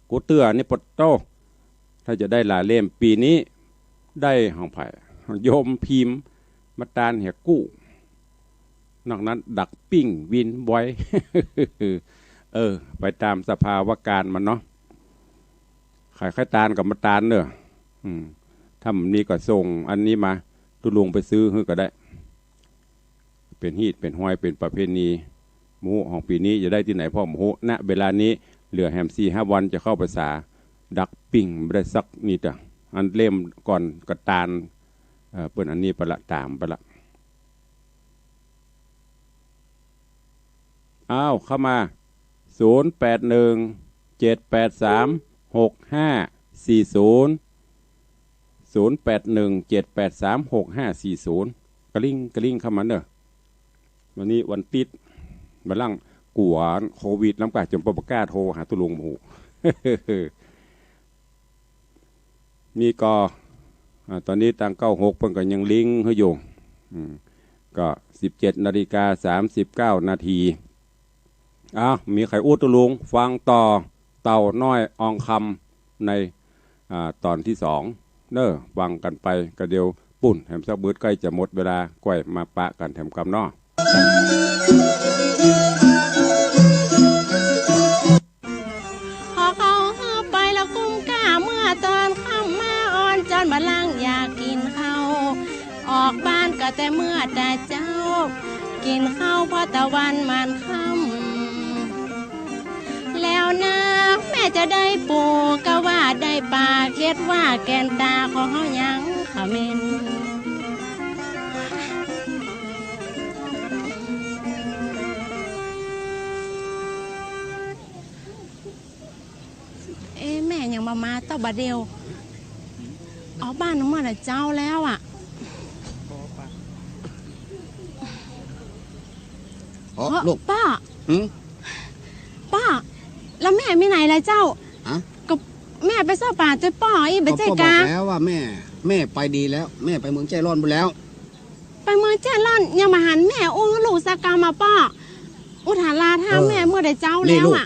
กูเตือนี่ปดโตถ้าจะได้หลายเล่มปีนี้ได้ห้องไผ่โยมพิมพ์มาตานเหี่ยกู้นอกนั้นดักปิ้งวินบอย ไปตามสภาวะการมันเนาะขายข้าวตาลกับมาตาลเนอะถ้ามันมีก็ส่งอันนี้มาตุลุงไปซื้อก็ได้เป็นฮีดเป็นห้อยเป็นประเพณีหมูของปีนี้จะได้ที่ไหนพ่อหมูณเวลานี้เหลือแฮม4-5 วันจะเข้าภาษาดักปิ้งไม่ได้สักนิดอันเล่มก่อนกระตาลเปิดอันนี้ไปละตามไปละอ้าวเข้ามา0817836540 0817836540กระลิ่งเข้ามาเนอะวันนี้วันติดมาลั่งกลัวโควิดน้ำกาจมปปก้าโทรหาตุลุงหมู นี่ก็ตอนนี้ตัง96เพิ่งก็ยังลิงเขาอยู่ก็17:39 นาทีมีไข่อู้ตุลุงฟังต่อเต่าน้อยอองคำในตอนที่2เนอะฟังกันไปก็เดียวปุ่นแถมซักบืดใกล้จะหมดเวลาก้อยมาปะกันแถมกำนอพอเขาไปแล้วกุ้มก้าเมื่อตอนค่ำมาอ่อนจนมาลังอยากกินข้าวออกบ้านก็แต่เมื่อแต่เจ้ากินข้าวพอตะวันมันค่ำแล้วนะแม่จะได้ปูก็ว่าได้ปลาเก็ดว่าแกนตาของเขายังขมิ้นแม่ยังมาเต้าบาเดียวเอาบ้านน้องมาแต่เจ้าแล้วอ่ะลูกป้าแล้วแม่ไม่ไหนเลยเจ้าก็แม่ไปเศร้าป่าจะป้ออีไปใจกาแล้วว่าแม่ไปดีแล้วแม่ไปเมืองใจร้อนไปแล้วไปเมืองใจร้อนยังมาหันแม่โอ้ลูกสากามาป้ออุทาราท่าแม่เมื่อได้เจ้าแล้วอ่ะ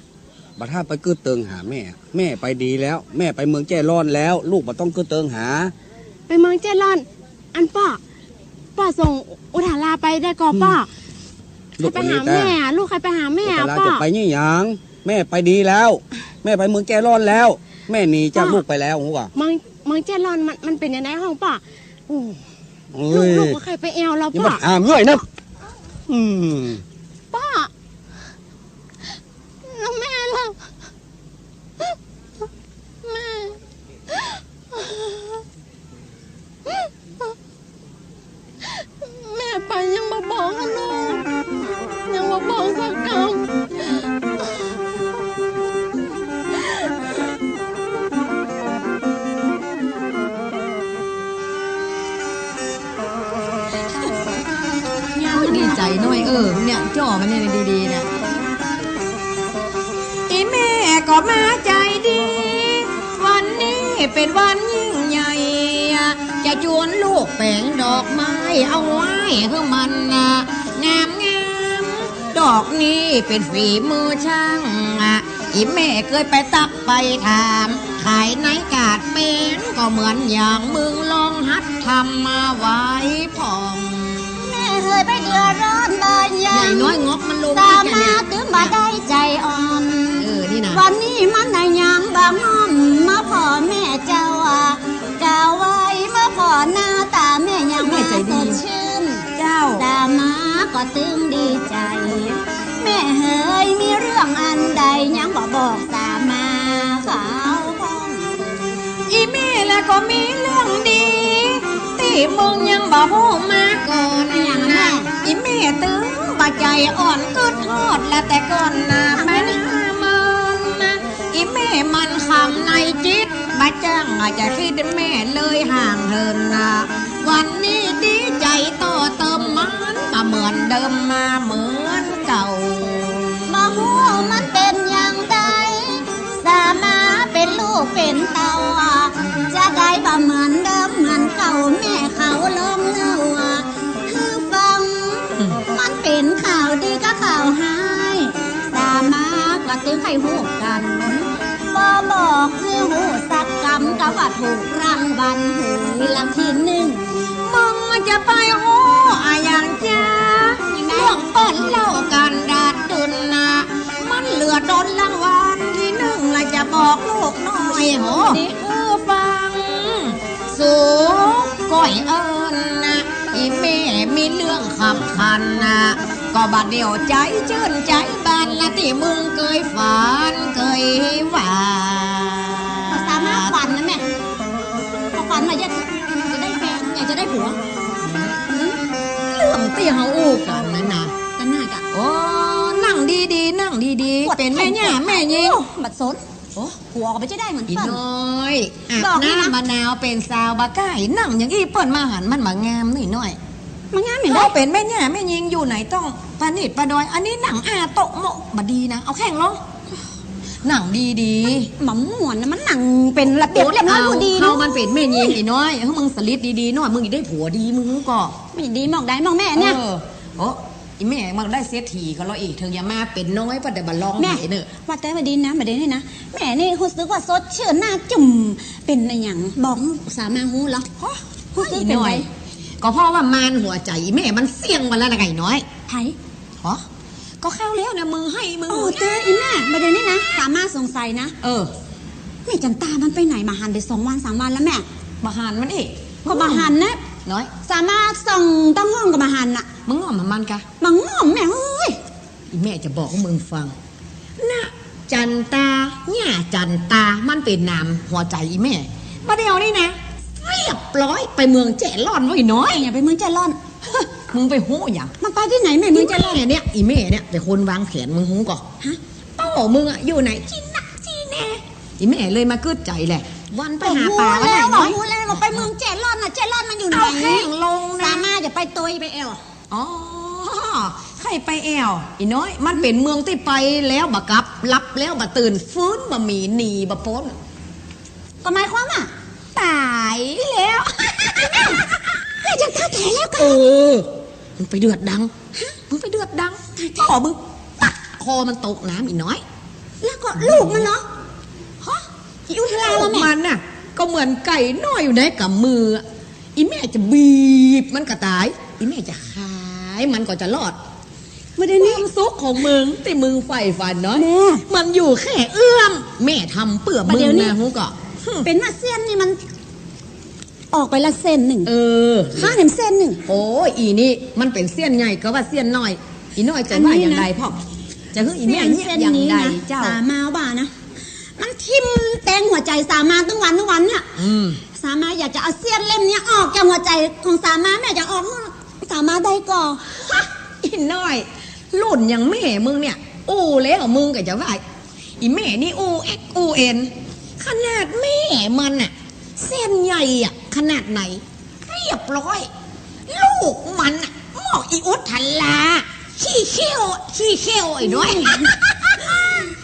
บัดถ้าไปกื้อเติงหาแม่ไปดีแล้วแม่ไปเมืองแจ้ร้อนแล้วลูกบัดต้องกื้อเติงหาไปเมืองแจ้ร้อนอันป้าส่งอุทาราไปได้ก่อป้าไปหาแม่ลูกใครไปหาแม่ป้าจะไปนี่ยังแม่ไปดีแล้วแม่ไปเมืองแจ้ร้อนแล้วแม่หนีจากลูกไปแล้วหัวเมืองแจ้ร้อนมันเป็นยังไงห้องป้าลูกใครไปแอวเราป้าเงื่อยนะ ป้าแล้วแม่ล่ะแม่ไปยังมาบอกกันลูกยังมาบอกสักคำดีใจหน่อยเนี่ยจ่อมันเนี่ยดีๆเนี่ยอีแม่ก็มาใจดีวันนี้เป็นวันยิ่งใหญ่จะชวนลูกแปลงดอกไม้เอาไว้เพื่อมันงามดอกนี้เป็นฝีมือช่างอีแม่เคยไปตักไปถามขายในกาดเป็นก็เหมือนอย่างมึงลองหัดทำมาไว้พองเคยไปเดือดร้อนบ่อยใหญ่น้อยงอกมันลงตามมาตื้มมาได้ใจอ่อนนี่นะวันนี้มันในยังบางห้อมมาพ่อแม่เจ้ากล่าวไว้เมื่อพ่อหน้าตาแม่ยังไม่สดชื่นเจ้าตามมาก็ตึงดีใจแม่เฮยมีเรื่องอันใดยังบอกตามมาสาวพงอีแม่แล้วก็มีเรื่องดีที่มึงยังบอกมาก่อนอย่างแม่อีแม่ตึงบาใจอ่อนก็ทอดและแต่ก่อนนะแม่มันนะอีแม่มันคำในจิตบาจังอาจจะคิดแม่เลยห่างเหินนะวันนี้ดีใจต่อเติมมันมาเหมือนเดิมมาเหมือนเก่ามาหัวมันเป็นอย่างใดสามาเป็นลูกเป็นเต่าจะได้บ่เหมือนเดิมเหมือนเก่าแม่เขาลงเล่าคือฟังมันเป็นข่าวดีก็ข่าวหายสามาก็ตึงให้หูกันบอกคือหูสักกรรมก็ว่าถูกรางวัลหูรางที่หนึ่งมึงจะไปโอ้อย่างจ้าเรื่องเปิ้นเล่ากันดาดดุนนะมันเหลือดนรางวัลที่หนึ่งละจะบอกลูกน้อยโหนี่คือฟังสูก้อยเอิญนะอีแม่มีเรื่องขำคัญนะก็บาดเดียวใจชื่นใจบานละที่มึงเคยฝันเคยหวานสามารถฝันนะแม่ฝันมาจะได้แฟนอยากจะได้ผัวเรื่องที่เขาอู้กันนั่นนะกันน่าจะโอ้นั่งดีๆนั่งดีๆเป็นแม่ย่าแม่ยิงบัดสนโอ้ผัวก็ไม่ได้เหมือนกันน้อยอาบน้ำมะนาวเป็นสาวบะก่ายนั่งอย่างอี้เปิดมาหันมันมางามหน่อยมางามอย่างไรเป็นแม่ย่าแม่ยิงอยู่ไหนต้องปานิดปาดอยอันนี้หนังอาโตโมบดีนะเอาแข่งลงหนังดีๆหม่ำหวนนะมันหนังเป็นระเบียบเรียบร้อยพอดีเขามันเป็นแม่ยิงไอ้น้อยมึงสลิดดีๆหน่อยมึงได้ผัวดีมึงก็ไม่ดีมองได้มองแม่เนี่ยโอ้อีแม่มันได้เสียทีก็เราอีกเธออย่ามาเป็นน้อยประเดี๋ยวบัลลองแม่เนอะว่าแต่มาดีนะมาดีนี่นะแม่นี่รู้สึกว่าสดชื่นหน้าจุ่มเป็นอะไรอย่างบอกสามาหูเหรอรู้สึกเป็นไรก็เพราะว่ามันหัวใจแม่มันเสี่ยงมาแล้วนะไก่น้อยไผ่ฮะก็เข้าแล้วเนี่ยมึงให้มึงเจออีแม่มาดีนี่นะสามารถสงสัยนะแม่จันตามันไปไหนมาหันไป2 วัน 3 วันแล้วแม่มาหันมันอีกก็มาหันนะน้อยสามารถส่งตั้งห้องกับมาหันน่ะมึงง่อมมันกะมึงง่อมแม่เอ้ยอีแม่จะบอกให้มึงฟังนะจันตาเนี่ยจันตามันเป็นนามหัวใจอีแม่มาเดียวนี่นะเรียบร้อยไปเมืองแจล่อนไว้น้อยอย่าไปเมืองแจล่อนมึงไปหู้อย่างมันไปที่ไหนแม่เมืองแจล่อนเนี่ยอีแม่เนี่ยไปคนวางแผนมึงหู้ก่อนฮะเป้ามึงอะอยู่ไหนจีนักจีแน่อีแม่เลยมากึดใจแหละวันไปหาปลาแล้วรู้แล้วว่าไปเมืองแจล่อนน่ะแจล่อนมันอยู่ไหนเอาแข่งลงนะสามารถจะไปตุยไปแอลอ๋อใครไปแอลอีน้อยมันเป็นเมืองที่ไปแล้วบะกลับรับแล้วบะตื่นฟื้นบะหมี่หนีบะพ้นก็หมายความว่าตายแล้วแม่จะตายแล้วกันมึงไปเดือดดังมึงไปเดือดดังพ่อมึงตัดคอมันตกน้ำอีน้อยแล้วก็ลูกมันเนาะฮะอยู่ทะเลแล้วแม่มันน่ะก็เหมือนไก่น้อยอยู่ในกับมืออีแม่จะบีบมันก็ตายอีแม่จะขายมันก็จะรอดไม่ได้นี่ซุกของมึงแต่มึงใฝ่ฝันเนาะมันอยู่แค่เอื้อมแม่ทำเปื่อมึงนะฮู้ก็เป็นมาเซียนนี่มัน ออกไปละเส้นหนึ่งค่าแถมเส้นหนึ่งโอ้อีนี่มันเป็นเสี้ยนใหญ่ก็ว่าเสี้ยนน้อยอีน้อยจะว่าอย่างไรพ่อจะคืออีแม่เนี่ยอย่างใดเจ้าสามาบ้านะมันทิ่มแตงหัวใจสามาทั้งวันเนี่ยสามาอยากจะเอาเสี้ยนเล่มนี้ออกจากหัวใจของสามาแม่จะออกสามาได้ก่ออีน้อยรุ่นอย่างแม่มึงเนี่ยอู้แล้วมึงก็จะว่าอีแม่นี่อู้เอ็กอู้เอ็นขนาดแม่มันอะเส้นใหญ่อะขนาดไหนเรียบร้อยลูกมันอะหมอกอีอุดทันลาขี้เขี้ยวไอ้น้อย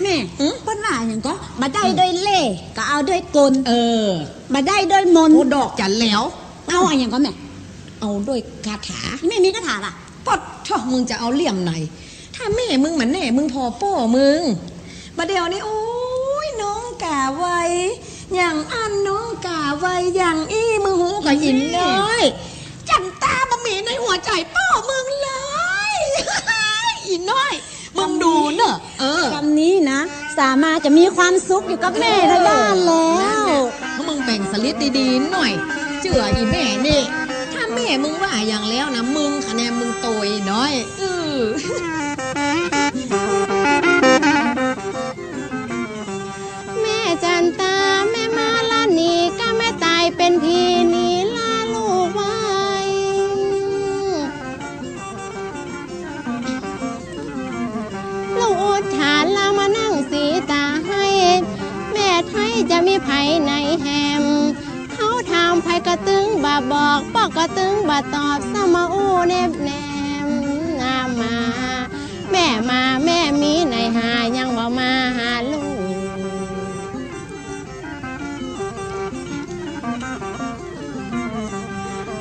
แม่เปิ้นว่าอย่างก็มาได้ด้วยเล่ก็เอาด้วยกลมาได้ด้วยมนดอกจันแล้วเอาอะไรอย่างก็แม่เอาด้วยคาถาแม่มีคาถาล่ะปอดช่อมึงจะเอาเลี่ยมไหนถ้าแม่มึงเหมือนแน่มึงพอป้อมึงมาเดี๋ยวนี้โอ้ยน้องกาไวอย่างอันน้องกาไวอย่างอี้มึงหูกับหินเลยจันตาบะหมี่ในหัวใจป้อมึงเลยอีน้อยมึงดูเนอะคำนี้นะสามารถจะมีความสุขอยู่กับแม่ในบ้านแล้วมึงแบ่งสลิดดีๆหน่อยเจืออีแม่นี่ถ้าแม่มึงว่าอย่างแล้วนะมึงคะแนนมึงโตยน้อยแม่จันตาแม่มาลานีก็แม่ตายเป็นพีนีลาลูกไว้ลูกอุทฐานเรามานั่งสีตาให้แม่ไทยจะมีไผในแฮมเขาทำไผกระตึงบ่บอกปอกกระตึงบ่ตอบสมาอู้แนบแนมมาแม่มาแม่มีในหายังบ่มาหาลูก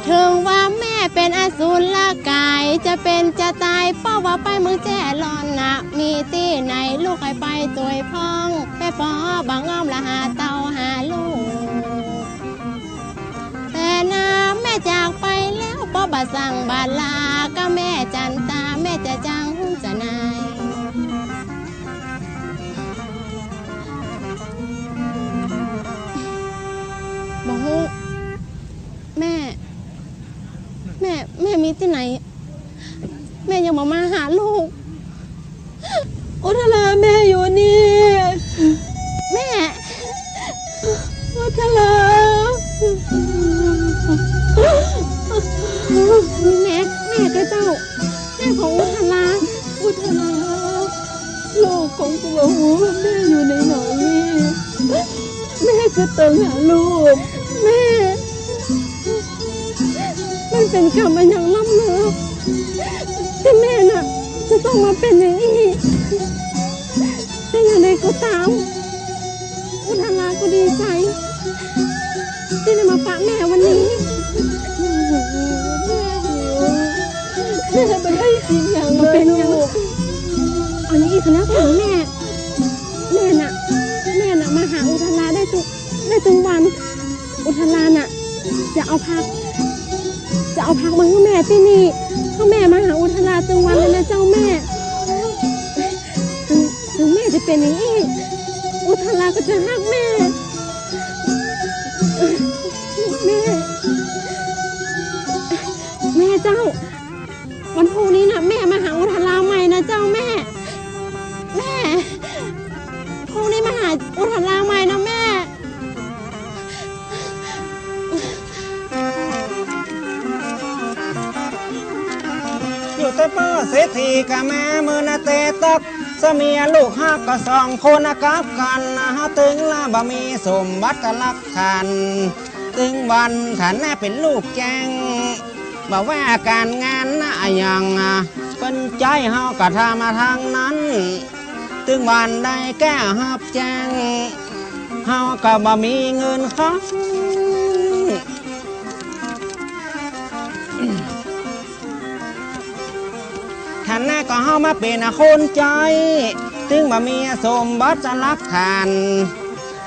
ถึงว่าแม่เป็นอสูรละกายจะเป็นจะตายเป้าว่าไปมือแจ้ลอนนะมีตีไหนลูกให้ไปตัวพ้องไปปอบางอ้อมละหาเตาหาลูกแต่นาแม่จากไปแล้วป้อบาสั่งบาลาก็แม่จันตาแม่จะจังจะนายบอกแม่มีที่ไหนแม่ยังมาหาลูกอุทลาแม่อยู่นี่แม่อุทลาแม่ก็เจ้าแม่ของอุทลาลูกของตัวหูแม่อยู่ในหนองนี่แม่ก็ต้องหาลูกแม่มันเป็นกรรมอันยังล้ำเลิศที่แม่น่ะจะต้องมาเป็นอย่างนี้แต่อย่างไรก็ตามอุทลาก็ดีใจที่ได้มาฝากแม่วันนี้แม่ไม่ได้กินอย่างเลยลูกอันนี้อีกนะของแม่น่ะมาหาอุทลาได้ทุกวันอุทลาน่ะจะเอาพักมาให้แม่ที่นี่เพราะแม่มาหาอุทลาจังวันเลยนะเจ้าแม่ถึงแม่จะเป็นอย่างนี้อุทลาก็จะรักแม่เจ้าวันพรุ่งนี้นะแม่มาหาอุทลาใหม่นะเจ้าแม่พรุ่งนี้มาหาอุทลาใหม่นะแม่แต่ป้าเศรษฐีกับแม่มือนาเตตักสเมียลูกฮักก็สองคนกับกันตึงละบ่มีสมบัติลักขันตึงวันฐานแน่เป็นลูกแจงบอกว่าการงานน่ะอย่างเป็นใจเฮาก็ทำมาทางนั้นตึงวันได้แก้ฮับแจงเฮาก็บ่มีเงินค้างท่านน่ะก็เฮามาเป็นคนใจถึงบ่มีสมบัติลักฐาน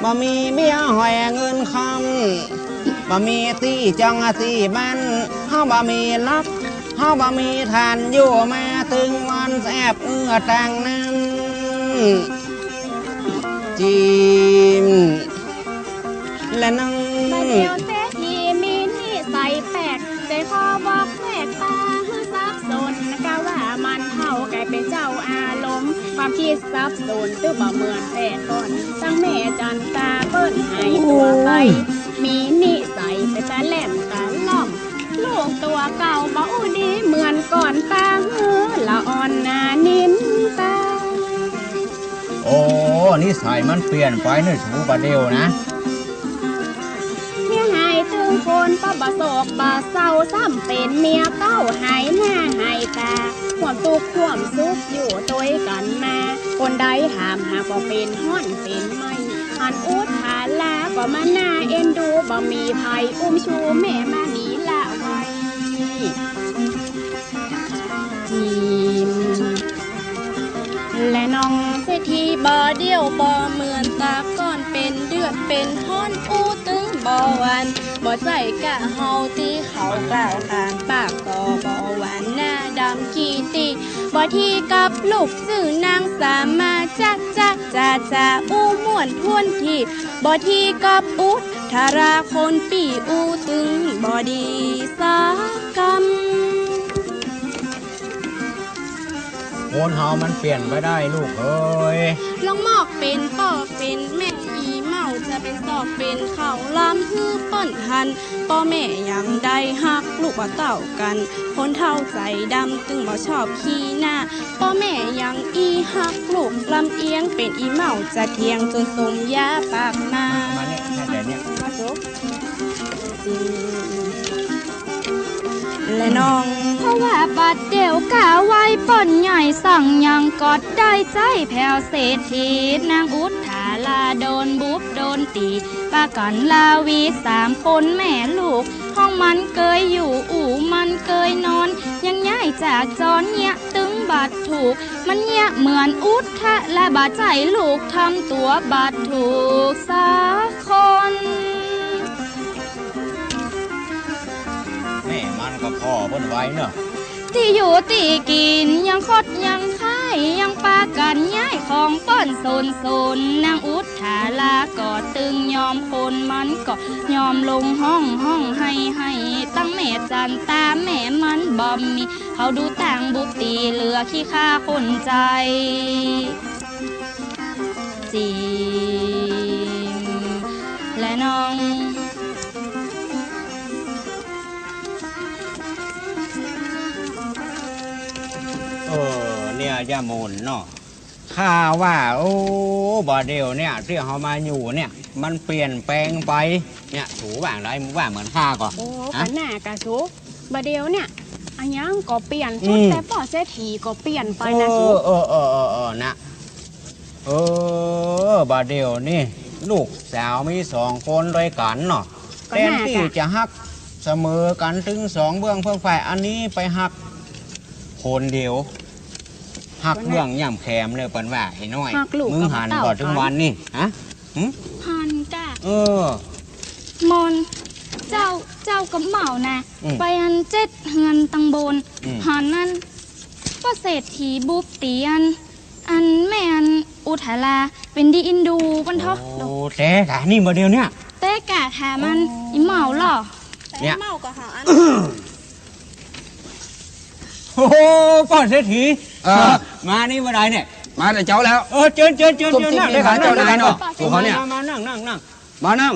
บ่มีเมียหอยเงินคำบ่มีตีจังตีบ้านเฮาบ่มีลักเฮาบ่มีทานอยู่มาถึงวันแอบแต่งนั้นจิมและนั่งเดียวเศรษฐีมี บอกแม่ตาซับสนกะว่ามันเฮาแกเป็นเจ้าอารมณ์ความคิดซับสนตื้อบ่เหมือนแต่ก่อนตั้งแม่จันตาเปิ้นให้ตัวไปมีนิสัยเป็นตาแหลมตาล่อมลูกตัวเก่าบ่อู้ดีเหมือนก่อนตาละอ่อนนานิ่มตาโอ้นิสัยมันเปลี่ยนไปเนอะสูบาเดียวนะเมียหายตึงคนป้าบะโศกบะเศร้าซ้ำเป็นเมียเก้าหายหน้าหายตาห่วมตุกห่วมซุกอยู่ตัวกันมาคนใดหามหาก็เป็นห้อนเป็นไม่หันอุดหาลาก็มาหน้าเอ็นดูบ่มีภัยอุ้มชูแม่มาหนีละไว้และน้องเศรษฐีบ่เดียวบ่เหมือนตาก่อนเป็นเดือดเป็นห้อนอู้ตึงบ่วันบ่ใจกะเฮาตีเขากล่าวขานปากก็บ่หวานหน้าดำขี้ตีบ่ที่กับลูกสื่อนางสามาจักจ่าอู้ม่วนทวนทีบ่ที่กับอุดทาราคนปีอู้ตึงบ่ดีสักกำคนเฮามันเปลี่ยนไปได้ลูกเอ้ยลองมอกเป็นป่อเป็นแม่อีเมาจะเป็นสอบเป็นเขาล้ำฮือเปิ้นหันป่อแม่ยังได้ฮักลูกบ่เต่ากันคนเท่าใจดำตึงบ่ชอบขี้หน้าป่อแม่ยังอีฮักลูกลำเอียงเป็นอีเมาจะเทียงจนสมยาปากมาเนี่ยแค่แต่เนี่ยมาสุและน้องเพราะว่าบัดเดียวกะไว้ป่นใหญ่สั่งยังกอดได้ใจแผ่วเศรษฐีนางอุทธาลาโดนบุบโดนตีปากันลาวี3 คนแม่ลูกห้องมันเกยอยู่อู่มันเกยนอนยังย้ายจากจอนเนี่ยตึงบาดถูกมันเนี่ยเหมือนอุทธะและบาดใจลูกทำตัวบาดถูกสักคนแม่มันก็พ่อเพิ่นไว้เนอะที่อยู่ตีกินยังคดยังไข่ยังปากันย้ายของเปิ้นโซนนางอุทธาลาก็ตึงยอมคนมันก็ยอมลงห้องให้ตั้งแม่จันตาแม่มันบอมมีเขาดูต่างบุกตีเหลือขี้ข้าคนใจจีและน้องเนี่ยย่าโมนเนาะข้าว่าโอ้บาเดียวเนี่ยที่เขามาอยู่เนี่ยมันเปลี่ยนแปลงไปเนี่ยถูว่างไรมึงว่าเหมือนข้าก่อนโอ้กันหน้ากะสูบาเดียวเนี่ยอันยังก็เปลี่ยนชุดแต่ป่อเศรษฐีก็เปลี่ยนไปนะสูนะบาเดียวนี่ลูกสาวมี2 คนด้วยกันเนาะแทนที่จะฮักเสมอกันถึง2 เบื้องเพื่อฝ่ายอันนี้ไปฮักคนเดียวหักเบื้องย่ำแคมเลยปันว่าไอ้น้อยมึงหันก่อนถึงวันนี่ฮะหันกะมนเจ้ากับเหมานะไปอัน7 เฮือนตังบนหันนั้นก็เศรษฐีบุบตีอันแม่อันอุทาลาเป็นดีอินดูปันทอโอ้แต่กะนี่มาเดียวเนี่ยแต่กะแถมันอีเหมาหรอเนี่ยเหมาก็หาอันโอ้ป้อนเศรษฐีมานี่มาได้เนี่ยมาแต่เจ้าแล้วเจิญนั่งได้กันเจ้าได้เนาะตัวเขาเนี่ยมานั่งมานั่ง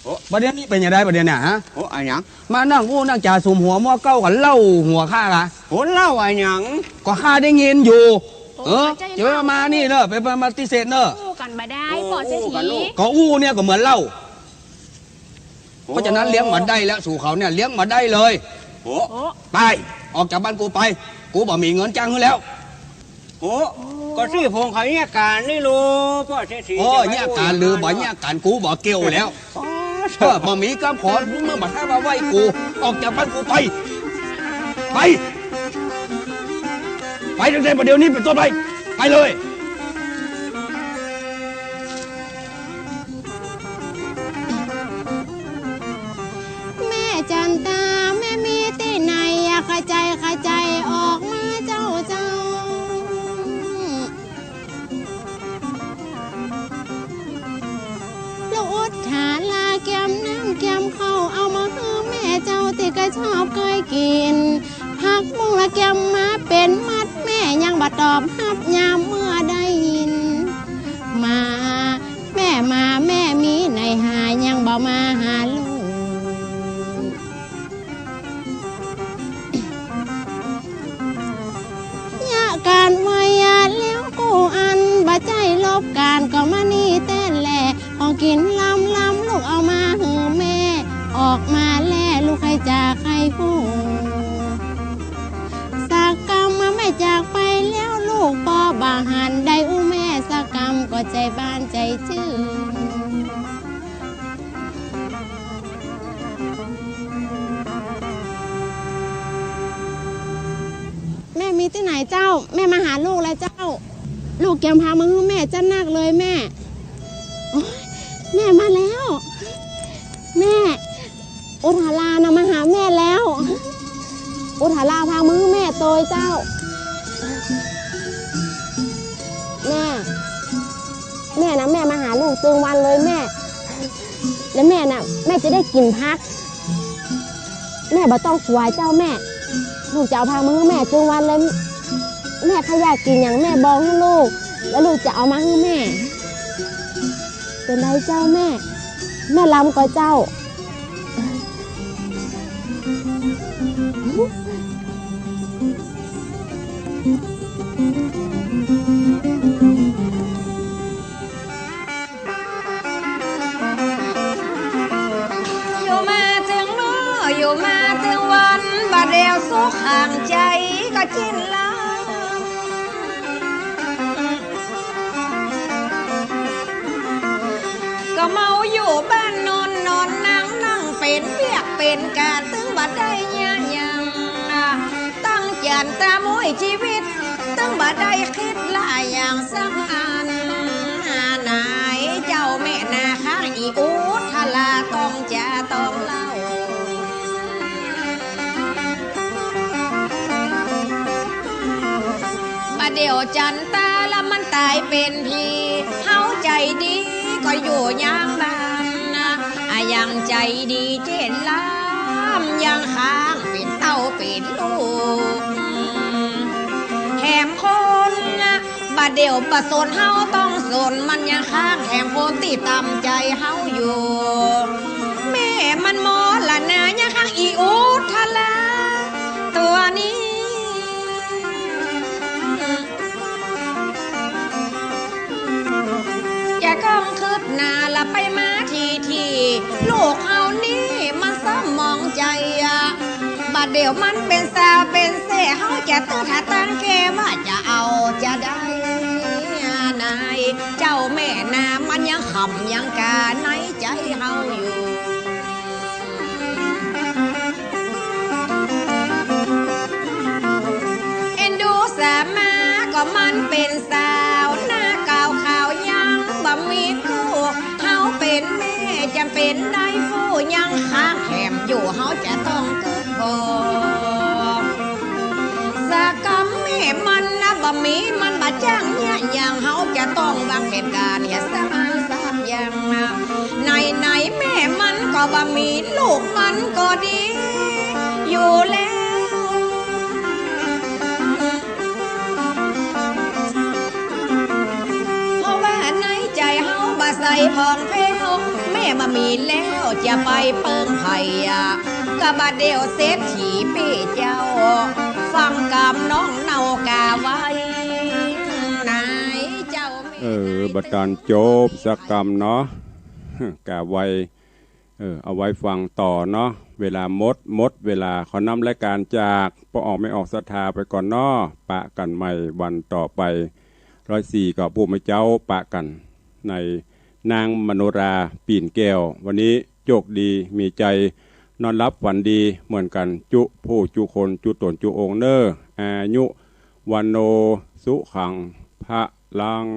โอ้ประเด็นนี้เป็นยังไงประเด็นเนี่ยฮะโอ้ไอ้หยังมานั่งนั่งจ่าสุ่มหัวม้อเก้ากันเล่าหัวข้าละโอ้เล่าไอ้หยังก็ข้าได้ยินอยู่จะไม่มานี่เนอะไปมาติเศษเนอะอู้กันมาได้ปอเศรษฐีก็อู้เนี่ยก็เหมือนเล่าเพราะฉะนั้นเลี้ยงมาได้แล้วสู่เขาเนี่ยเลี้ยงมาได้เลยโอ้ไปออกจากบ้านกูไปกูบอกมีเงินจ้างแล้วโอ้ก็ซื้อพงเขาเนี่ยการนี่รู้พ่อเศรษฐีเนี่ยการลือบ่เนี่ยการกูบอกเกี่ยวแล้วบ่มีกำขอเมื่อบัดถ้ามาไหวกูออกจากบ้านกูไปตั้งแต่ประเดี๋ยวนี้เป็นต้นไปเลยแม่จันตาแม่มีที่ไหนอยากใจออกมาเจ้าลูกอุทธาลาแก้มน้ำแก้มเข้าเอามาให้แม่เจ้าติก็ชอบเคยกิ ว่าแก้มมาเป็นมัดแม่ยังบ่ตอบฮับยามเมื่อได้ยินมาแม่มาแม่มีในหายังบ่มาหาลูกยะการไว้แล้วกูอันบ่ใจลบการก็มานี่เต้นแหล่ของกินลำลูกเอามาหือแม่ออกมาแล่ลูกให้จากให้ผู้สักกรรมมาแม่จากไปแล้วลูกพ่อบาหันได้อู้แม่สักกรรมก็ใจบ้านใจชื่นแม่มีที่ไหนเจ้าแม่มาหาลูกแล้วเจ้าลูกแกมพามาให้แม่จะนักเลยแม่แม่มาแล้วแม่อุทารานะมาหาแม่แล้วอุทาราพามาให้แม่โตยเจ้าแม่นะแม่มาหาลูกซึ่งวันเลยแม่แล้วแม่น่ะแม่จะได้กินพักแม่บ่ต้องสวยเจ้าแม่ลูกจะเอาพามาให้แม่ซึ่งวันเลยแม่ขยากกินอย่างแม่บอกให้ลูกแล้วลูกจะเอามาให้แม่เป็นไรเจ้าแม่ลำก็เจ้าอยู่มาถึงวันบาดเดียวสุขห่างใจก็ชินแล้วก็เมาอยู่บ้านนอนนั่งเป็นเปียกเป็นการตึงบัดได้ยังตั้งจานตามวยชีวิตตึงบัดได้คิดหลายอย่างสักอันไหนเจ้าแม่นาข้างอีอุทลาต้องเล่าเดี๋ยวจันตาละมันตายเป็นพีเฮาใจดีก็อยู่อย่างบ้านนะยังใจดีเจนลำยังค้างเป็นเต้าเป็นลูกแถมคนนะบัดเดี๋ยวประสนเฮาต้องสนมันยังค้างแถมคนตีตำใจเฮาอยู่แม่มันมอละนะยังค้างอีอุทลาตัวนี้จะก้องคืดหน้าละไปมาทีลูกเฮานี่มันสมองใจบัดเดี๋ยวมันเป็นสาวเป็นเซ่เฮาจะตื้อถ้าตั้งแกว่าจะเอาจะได้นายเจ้าแม่นามันยังขำยังกาในใจเฮาอยู่เอ็นดูสามาก็มันเป็นสาวหน้าเก่าขาวยังบ่มีคู่เฮาเป็นแม่จำเป็นได้ผู้ยังค้างแถมอยู่เฮาจะต้องกึกบอกสากรรมแม่มันนะบ่มีมันบ่จ้างเนี่ยอย่างเฮาจะต้องวางแผนการเนี่ยสักอย่างไหนแม่มันก็บ่มีลูกมันก็ดีอยู่แล้วเพราะว่าในใจเฮาบ่ใส่ผ่องแผ้วแม่บ่มีแล้วจะไปเปิ้งไผก็บ่เดียวเศรษฐีเป้เจ้าฟังกำน้องเนากาไว้นายเจ้าบัดการจบสักกรรมเนาะกาไว้เอาไว้ฟังต่อเนาะเวลาหมดเวลาขอนำรายการจากพอออกไม่ออกศรัทธาไปก่อนเนาะปะกันใหม่วันต่อไป104ก็ผู้ไม่เจ้าปะกันในนางมโนราปีนแก้ววันนี้โชคดีมีใจนอนรับฝันดีเหมือนกันจุผู้จุคนจุตนจุองเนออายุวันโนสุขังพระลัง